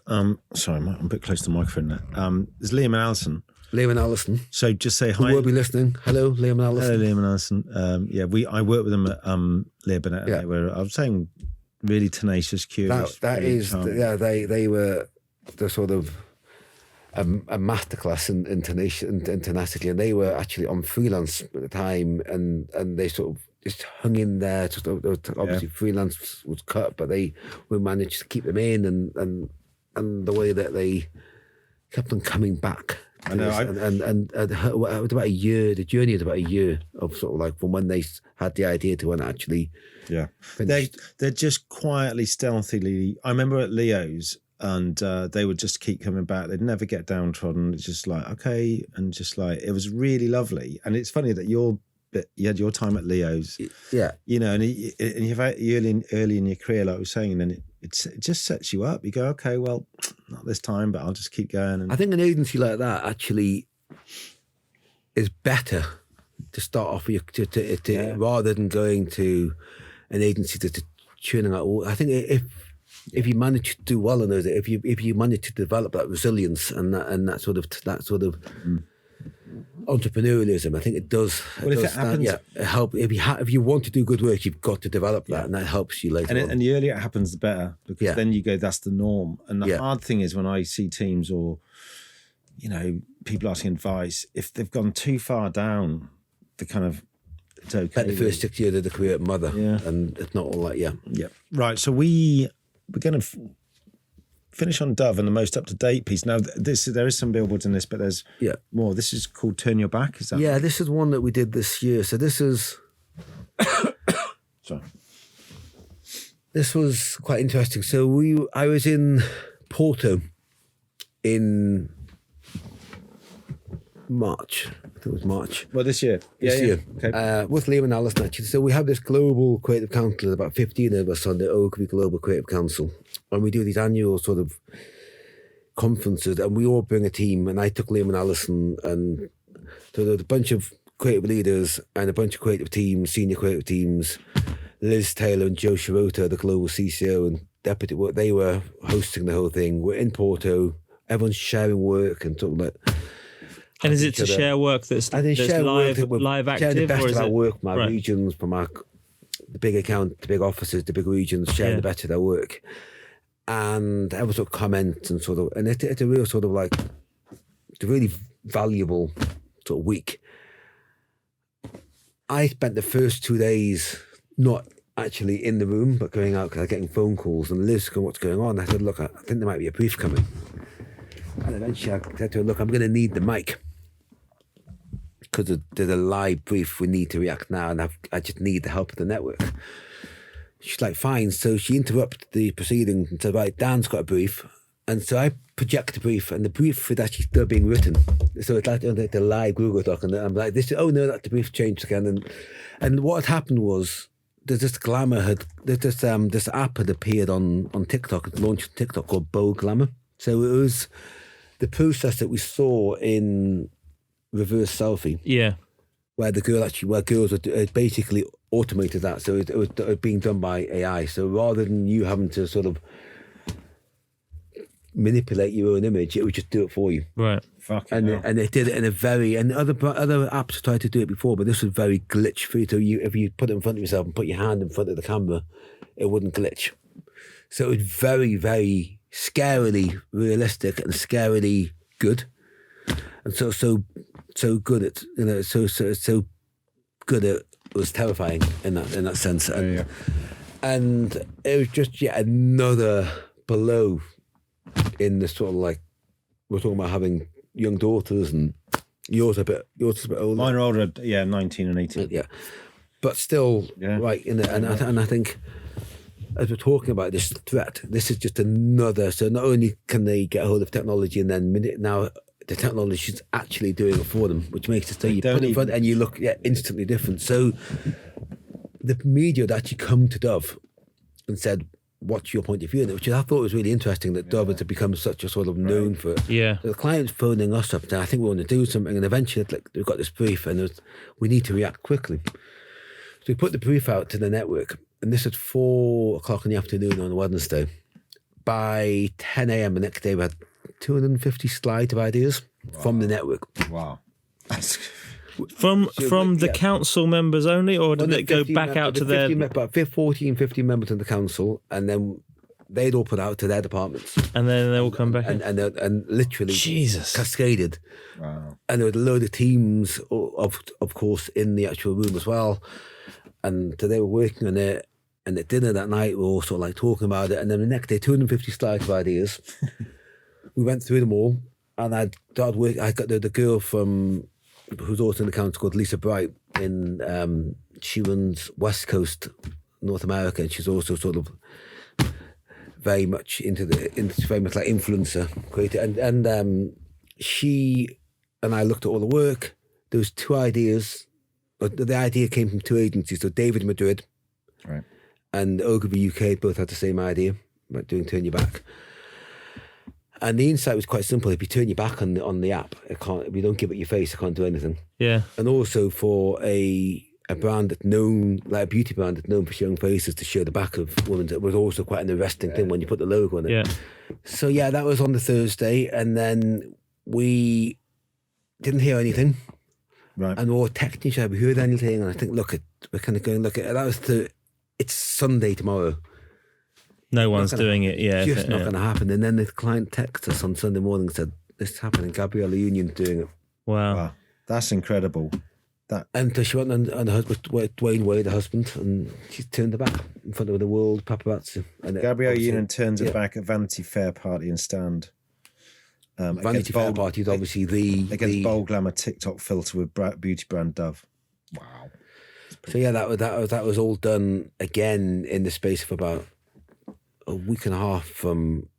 sorry, I'm a bit close to the microphone now. There's Liam and Alison. Liam and Alison. So just say hi. Who will be listening? Hello, Liam and Alison. Hello, Liam and Alison. I worked with them at Lib, and they were, I was saying, really tenacious, curious. They were the sort of a masterclass in tenacity, and they were actually on freelance at the time, and they sort of just hung in there. Just obviously freelance was cut, but we managed to keep them in, and the way that they kept on coming back. I know. And it was about a year. The journey was about a year of sort of like from when they had the idea to when it actually finished. They're just quietly, stealthily. I remember at Leo's, and they would just keep coming back. They'd never get downtrodden. It's just like, okay, and just like, it was really lovely. And it's funny that you had your time at Leo's, and you've had early in your career, like I was saying, and then it just sets you up. You go, okay, well, not this time, but I'll just keep going. And I think an agency like that actually is better to start off with, rather than going to an agency to churning out all. I think if you manage to do well in those, if you manage to develop that resilience and that sort of entrepreneurialism, I think it does. Well, if it happens, it help. If you want to do good work, you've got to develop that, and that helps you later on. And the earlier it happens, the better, because then you go, that's the norm. And the hard thing is when I see teams or, people asking advice, if they've gone too far down, the kind of, it's okay. Like the first 6 years of the career at Mother, and it's not all that, Yeah. Right, so we're going to finish on Dove and the most up-to-date piece. Now, there is some billboards in this, but there's more. This is called Turn Your Back, is that? Yeah, this is one that we did this year. So this is... Sorry. This was quite interesting. So I was in Porto in March. I think it was March. Well, this year. This year. Okay. With Liam and Alison, actually. So we have this global creative council, there's about 15 of us on the Ogilvy Global Creative Council. And we do these annual sort of conferences, and we all bring a team. And I took Liam and Alison, and so there's a bunch of creative leaders and a bunch of creative teams, senior creative teams. Liz Taylor and Joe Shirota, the global CCO and deputy, they were hosting the whole thing. We're in Porto. Everyone's sharing work and talking about. And is it to share work that's live active, the best or is of our it work from our regions, from the big account, the big offices, the big regions, sharing the best of their work, and everyone sort of comments and it's a real sort of like, it's a really valuable sort of week. I spent the first 2 days not actually in the room, but going out because I was getting phone calls, and Liz going, what's going on? I said, look, I think there might be a brief coming. And eventually I said to her, look, I'm going to need the mic because there's a live brief. We need to react now, and I just need the help of the network. She's like, fine. So she interrupted the proceedings and said, right, Dan's got a brief. And so I project the brief, and the brief is actually still being written. So it's like the live Google Doc, and I'm like, that the brief changed again. And what had happened was, there's this this app had appeared on TikTok. It's launched on TikTok called Bold Glamour. So it was the process that we saw in Reverse Selfie. Yeah. Where girls had basically automated that. So it was being done by AI. So rather than you having to sort of manipulate your own image, it would just do it for you. Right. And it did it in a very, and other apps tried to do it before, but this was very glitch free. So if you put it in front of yourself and put your hand in front of the camera, it wouldn't glitch. So it was very, very scarily realistic and scarily good. And so good at so good it was terrifying in that sense. And it was just yet another blow in the sort of like, we're talking about having young daughters, and yours a bit older. Mine are older, 19 and 18. Yeah, but still, right. And I think, as we're talking about this threat, this is just another. So not only can they get a hold of technology, and then now the technology is actually doing it for them, which makes it so you put it in front and you look instantly different. So the media had actually come to Dove and said, what's your point of view in it? Which I thought was really interesting, that Dove has become such a sort of known for it. Yeah. So the client's phoning us up saying, I think we want to do something, and eventually it's like, we've got this brief and we need to react quickly. So we put the brief out to the network, and this at 4:00 in the afternoon on Wednesday. By 10 a.m. the next day, we had 250 slides of ideas from the network. Wow. From the council members only, or did it go back out to their... About 50 members of the council, and then they'd all put out to their departments. And then they all come back and literally cascaded. Wow. And there were a load of teams, of course, in the actual room as well. And so they were working on it. And at dinner that night, we were all sort of like talking about it. And then the next day, 250 slides of ideas. We went through them all. And I started working. I got the girl from... who's also in the council, called Lisa Bright, she runs West Coast North America, and she's also sort of very much very much like influencer creator. And she and I looked at all the work. There was two ideas. The idea came from two agencies. So David Madrid, right, and Ogilvy UK both had the same idea about doing Turn Your Back. And the insight was quite simple. If you turn your back on the app, if you don't give it your face, it can't do anything. Yeah. And also for a brand that's known, like a beauty brand that's known for showing faces, to show the back of women, it was also quite an arresting thing when you put the logo on it. Yeah. So yeah, that was on the Thursday, and then we didn't hear anything. Right. And we were texting each other, we heard anything, and I think, we're kind of going, it's Sunday tomorrow. No one's doing it, It's just not going to happen. And then the client texted us on Sunday morning and said, this happened, and Gabriella Union's doing it. Wow. That's incredible. And she went and her husband, Dwayne Wade, the husband, and she turned her back in front of the world paparazzi. And Gabriella Union turns her back at Vanity Fair party and stand. Vanity Fair party is obviously against Bold Glamour TikTok filter with beauty brand Dove. Wow. So yeah, that was all done again in the space of about a week and a half from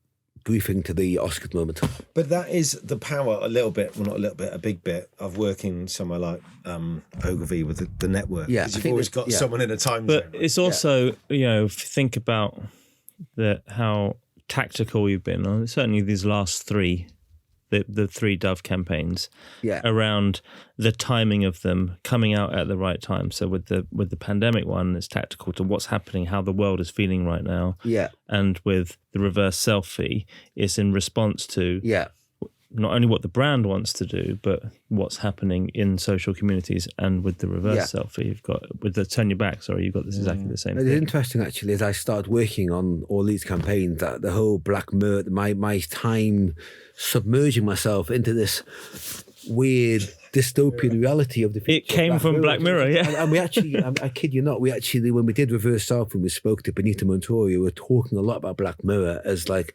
briefing to the Oscars moment. But that is the power a big bit of working somewhere like Ogilvy with the network. Yeah, you've always got someone in a time zone. But it's also, if you think about how tactical you've been on, certainly these last three, the three Dove campaigns, around the timing of them coming out at the right time. So with the pandemic one, it's tactical to what's happening, how the world is feeling right now. Yeah. And with the reverse selfie, it's in response to not only what the brand wants to do, but what's happening in social communities. And with the reverse selfie, you've got, with the turn your back, you've got this exactly the same thing. It's interesting, actually, as I started working on all these campaigns, that the whole Black Mirror, my time submerging myself into this weird dystopian reality of the future. It came from Black Mirror, yeah. And we actually, I kid you not, when we did Reverse Selfie, when we spoke to Benita Montoya, we were talking a lot about Black Mirror as let's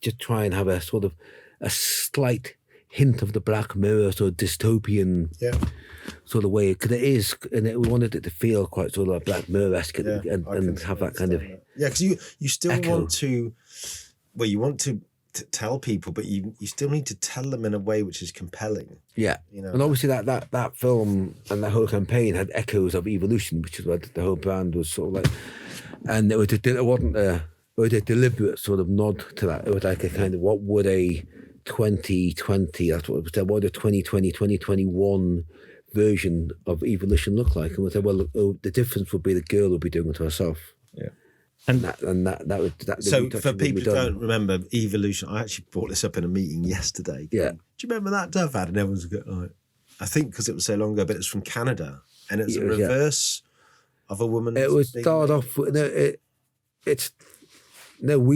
just try and have a sort of a slight hint of the Black Mirror sort of dystopian sort of way, because it is, and we wanted it to feel quite sort of like Black Mirror-esque and have that kind of because you still want to, you want to tell people, but you still need to tell them in a way which is compelling. Yeah, and obviously that film and that whole campaign had echoes of Evolution, which is what the whole brand was sort of like, and it wasn't a deliberate sort of nod to that. It was like a kind of, what would a 2020, that's what it was, what would a 2020, 2021 version of Evolution look like? And we said, the difference would be the girl would be doing it to herself. Yeah. And that would. So for people who don't remember Evolution, I actually brought this up in a meeting yesterday. Yeah. Do you remember that Dove ad? And everyone's like, I think because it was so long ago, but it's from Canada, and it's a reverse of a woman. It would start off. We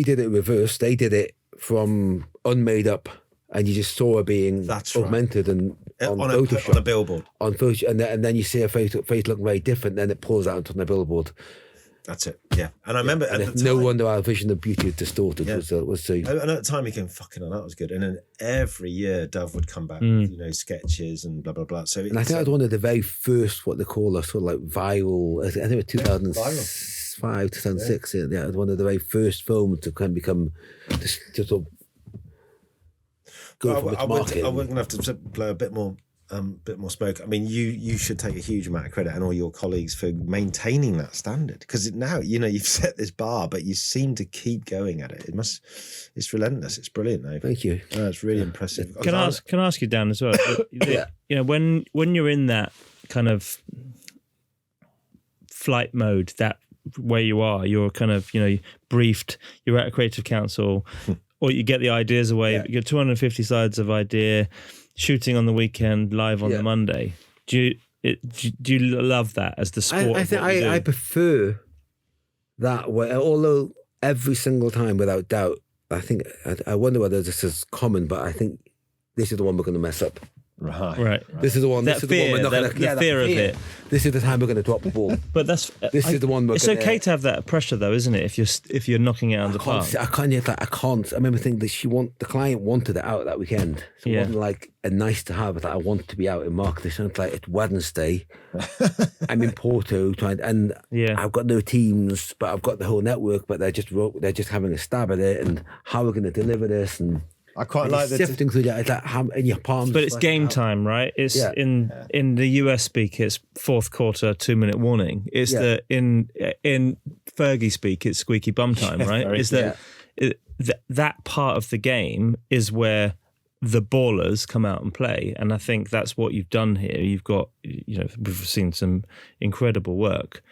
did it reverse. They did it from unmade up, and you just saw her being augmented and on Photoshop on a billboard. On Photoshop, and then you see her face looking very different. Then it pulls out on the billboard. That's it. Yeah, and I remember at the time, no wonder our vision of beauty is distorted. Was the. And at the time, we came fucking hell, that was good. And then every year, Dove would come back with sketches and blah blah blah. So and I think that was one of the very first, what they call a sort of like viral. I think it was 2005, 2006. Yeah, it was one of the very first films to kind of become just sort of go from its market. We're going to have to blow a bit more smoke. I mean, you should take a huge amount of credit, and all your colleagues, for maintaining that standard, because now you've set this bar, but you seem to keep going at it. It's relentless. It's brilliant, though. Thank you. It's really impressive. Can I ask you, Dan, as well? When you're in that kind of flight mode, that where you are, you're kind of briefed. You're at a creative council, or you get the ideas away. You get 250 sides of idea. Shooting on the weekend, live on the Monday. Do you love that as the sport? I prefer that way. Although every single time, without doubt, I think I wonder whether this is common, but I think this is the one we're going to mess up. Right. This is the one. That fear, we're not going to. The fear of it. This is the time we're going to drop the ball. But this is the one. It's okay to have that pressure, though, isn't it? If you're knocking it out of the park. I can't. I remember thinking that the client wanted it out that weekend. So it wasn't like a nice to have. It's like, I want to be out in market. It's like it's Wednesday. I'm in Porto and I've got no teams, but I've got the whole network. But they're just having a stab at it, and how we're going to deliver this and. I quite like that. Sifting through that, in your palms. But it's game time, right? It's in the US speak, it's fourth quarter, 2-minute warning. It's in Fergie speak, it's squeaky bum time, right? that part of the game is where the ballers come out and play, and I think that's what you've done here. You've got, we've seen some incredible work,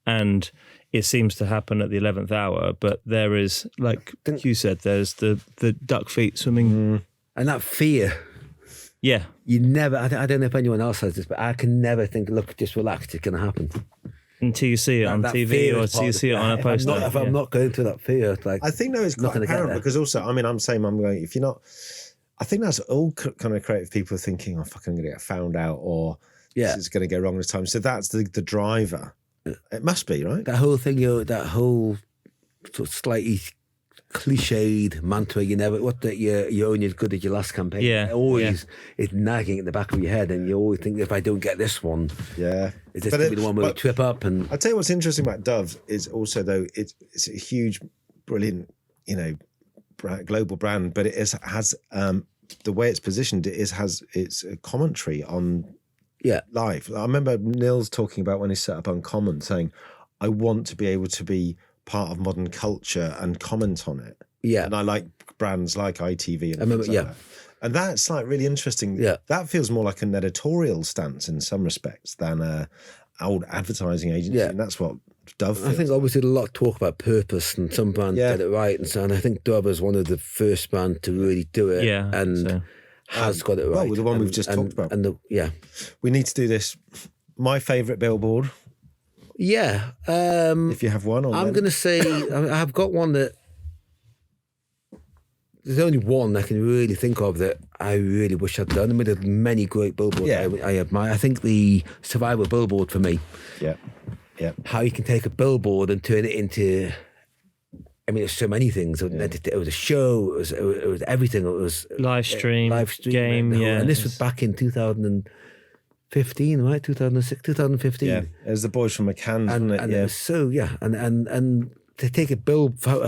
and it seems to happen at the 11th hour. But there is, like you said, there's the duck feet swimming, and that fear. Yeah, you never. I don't know if anyone else has this, but I can never think, look, just relax, it's going to happen. Until you see it on TV or until you see it on a poster. If I'm not going through that fear, like I think it's quite apparent because also, I'm going, if you're not, I think that's all kind of creative people are thinking, oh, fuck, I'm going to get found out, or this is going to go wrong this time. So that's the driver. It must be, right? That whole thing, that whole sort of slightly cliched mantra, you're only as good as your last campaign. Yeah. It's nagging at the back of your head, and you always think, if I don't get this one, is this going to be the one where we trip up? And I'll tell you what's interesting about Dove is also, though, it's a huge, brilliant, global brand, but it has the way it's positioned, it's a commentary on life. I remember Nils talking about when he set up Uncommon, saying, I want to be able to be part of modern culture and comment on it. Yeah. And I like brands like ITV and things like that. And that's like really interesting. Yeah. That feels more like an editorial stance in some respects than a old advertising agency. Yeah. And that's what Dove feels. I think obviously a lot of talk about purpose, and some brands get it right, and so on. I think Dove is one of the first brands to really do it. Yeah. And has got it right. Well, the one we've just talked about. We need to do this. My favourite billboard. Yeah. If you have one. I'm going to say, I've got one that, there's only one I can really think of that I really wish I'd done. I mean, there's many great billboards I admire. I think the Survival billboard for me. Yeah. Yeah. How you can take a billboard and turn it into, I mean, there's so many things. It was a show, it was everything. It was live stream game. And this was back in 2015, right? 2006, 2015. Yeah, it was the boys from McCann's, wasn't it? And it was so, and to take a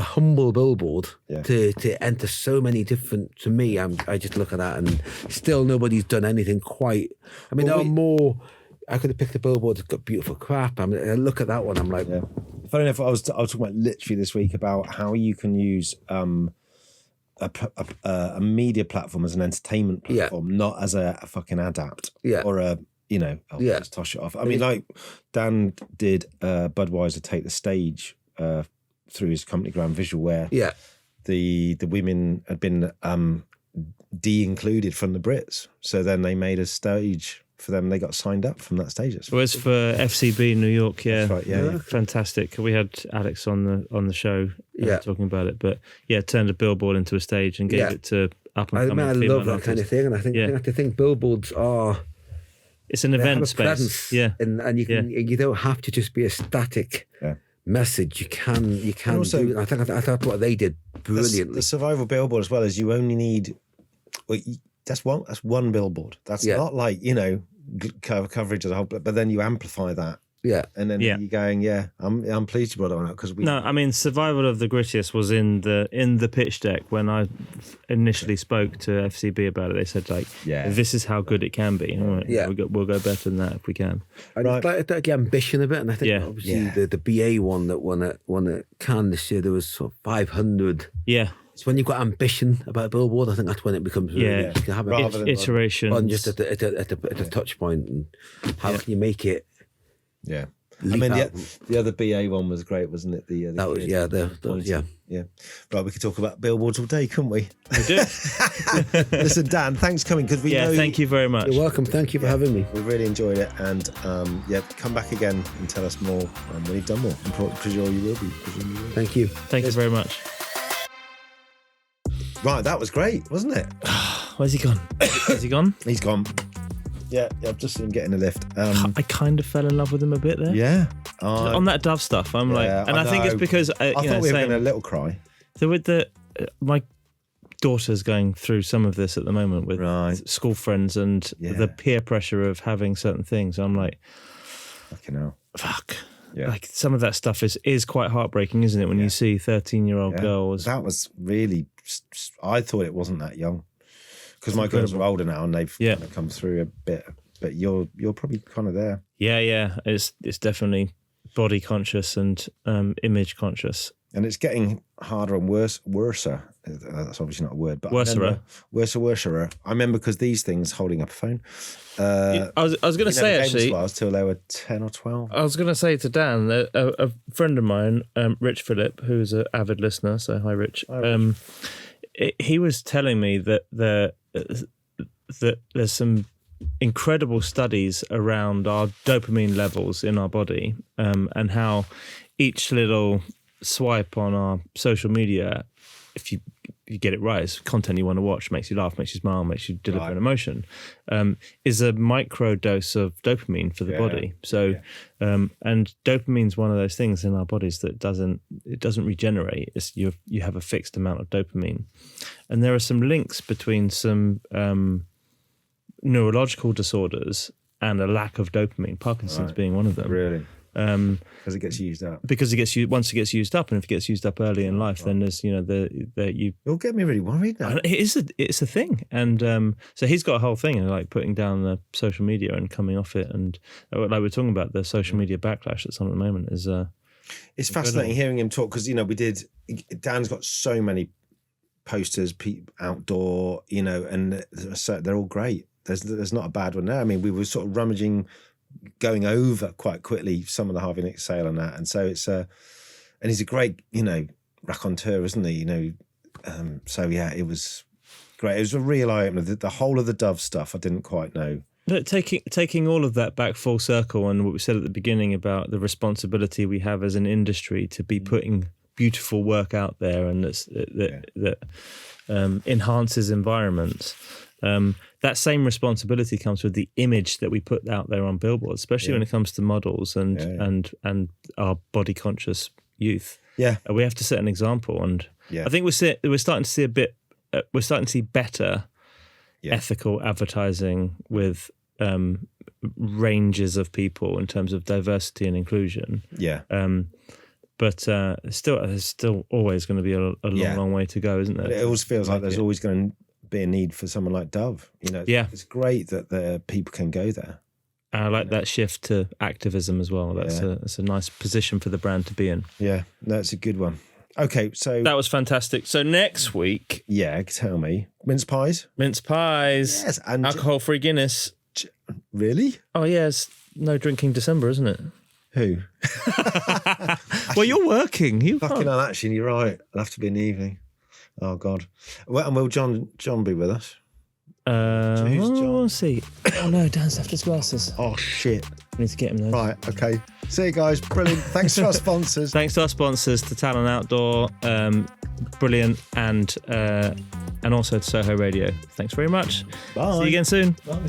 humble billboard to enter so many different, to me, I just look at that and still nobody's done anything quite. I mean, there are more. I could have picked a billboard that's got beautiful crap. I look at that one, I'm like, Funny enough, I was talking about literally this week about how you can use a media platform as an entertainment platform, not as a fucking adapt or a. Just toss it off. I mean, like Dan did Budweiser take the stage through his company Grand Visual, where the women had been de-included from the Brits. So then they made a stage for them. They got signed up from that stage. Well, it's for FCB New York. Yeah, that's right, fantastic. We had Alex on the show talking about it, but turned a billboard into a stage and gave it to up and coming. I love that kind of thing, and I think billboards are. It's an event space, and you can you don't have to just be a static message. You can also do. I thought what they did brilliantly. The Survival billboard as well is you only need. Well, that's one billboard. That's not like coverage of the whole. But then you amplify that. Yeah, and then you're going, I'm pleased you brought it on because we. No, I mean, Survival of the Grittiest was in the pitch deck when I initially spoke to FCB about it. They said this is how good it can be. We'll go better than that if we can. And it's like the ambition of it, and I think obviously the BA one that won at Cannes this year, there was sort of 500. Yeah. So when you've got ambition about a billboard, I think that's when it becomes really, you can have iterations just at the touch point, and how can you make it. Yeah, I mean the other BA one was great, wasn't it? That was Right, we could talk about billboards all day, couldn't we? We do. Listen, Dan, thanks for coming because we know. Thank you very much. You're welcome. Thank you for having me. We really enjoyed it, and come back again and tell us more when you've done more. I'm pretty sure you will be. Thank you. Thank you very much. Right, that was great, wasn't it? Where's he gone? Is he gone? He's gone. Yeah, I've just seen him get in the lift. I kind of fell in love with him a bit there. Yeah. On that Dove stuff, I'm I think it's because I thought we were going to a little cry. So with my daughter's going through some of this at the moment with school friends and the peer pressure of having certain things. I'm like, fucking hell. Fuck. Yeah. Like some of that stuff is quite heartbreaking, isn't it? When you see 13-year-old girls. That was really. I thought it wasn't that young. Because my girls are older now and they've kind of come through a bit, but you're probably kind of there. Yeah, it's definitely body conscious and image conscious. And it's getting harder and worser. That's obviously not a word, but worser. I remember because these things, holding up a phone. I was going to say, actually, till they were 10 or 12. I was going to say to Dan, a friend of mine, Rich Phillip, who's an avid listener. So hi, Rich. He was telling me that there's some incredible studies around our dopamine levels in our body, and how each little swipe on our social media, if you get it right, it's content you want to watch, makes you laugh, makes you smile, makes you deliver an emotion, is a micro dose of dopamine for the body. So, and dopamine's one of those things in our bodies that doesn't regenerate. You have a fixed amount of dopamine, and there are some links between some neurological disorders and a lack of dopamine. Parkinson's being one of them. Really. Because it gets used up. Because once it gets used up, and if it gets used up early in life, then there's You'll get me really worried now. It's a thing, and so he's got a whole thing of like putting down the social media and coming off it, and like we're talking about the social media backlash that's on at the moment is. It's fascinating hearing him talk because Dan's got so many posters, outdoor, and so they're all great. There's not a bad one there. I mean, we were sort of rummaging, going over quite quickly some of the Harvey Nichols sale and that, and so it's and he's a great raconteur, isn't he? So yeah, it was great. It was a real eye opener. The whole of the Dove stuff I didn't quite know. But taking all of that back full circle, and what we said at the beginning about the responsibility we have as an industry to be putting beautiful work out there, and that enhances environments. That same responsibility comes with the image that we put out there on billboards, especially when it comes to models and our body conscious youth. Yeah, we have to set an example, and I think we're starting to see we're starting to see better ethical advertising with ranges of people in terms of diversity and inclusion. Yeah. But there's still always going to be a long way to go, isn't there? It always feels like there's always going to be a need for someone like Dove. It's great that the people can go there. I like that shift to activism as well. That's a nice position for the brand to be in. Yeah, that's a good one. Okay, so that was fantastic. So next week, tell me, mince pies. Yes, and alcohol-free Guinness. Really? Oh yes, no drinking December, isn't it? Who? Well, you're working. You fucking hell, actually, you're right. It'll have to be in the evening. Oh God. Well, and will John be with us? Who's John? We'll see. Oh no, Dan's left his glasses. Oh shit. We need to get him those. Right, okay. See you guys. Brilliant. Thanks to our sponsors. Thanks to our sponsors, to Talon Outdoor, brilliant, and also to Soho Radio. Thanks very much. Bye. See you again soon. Bye.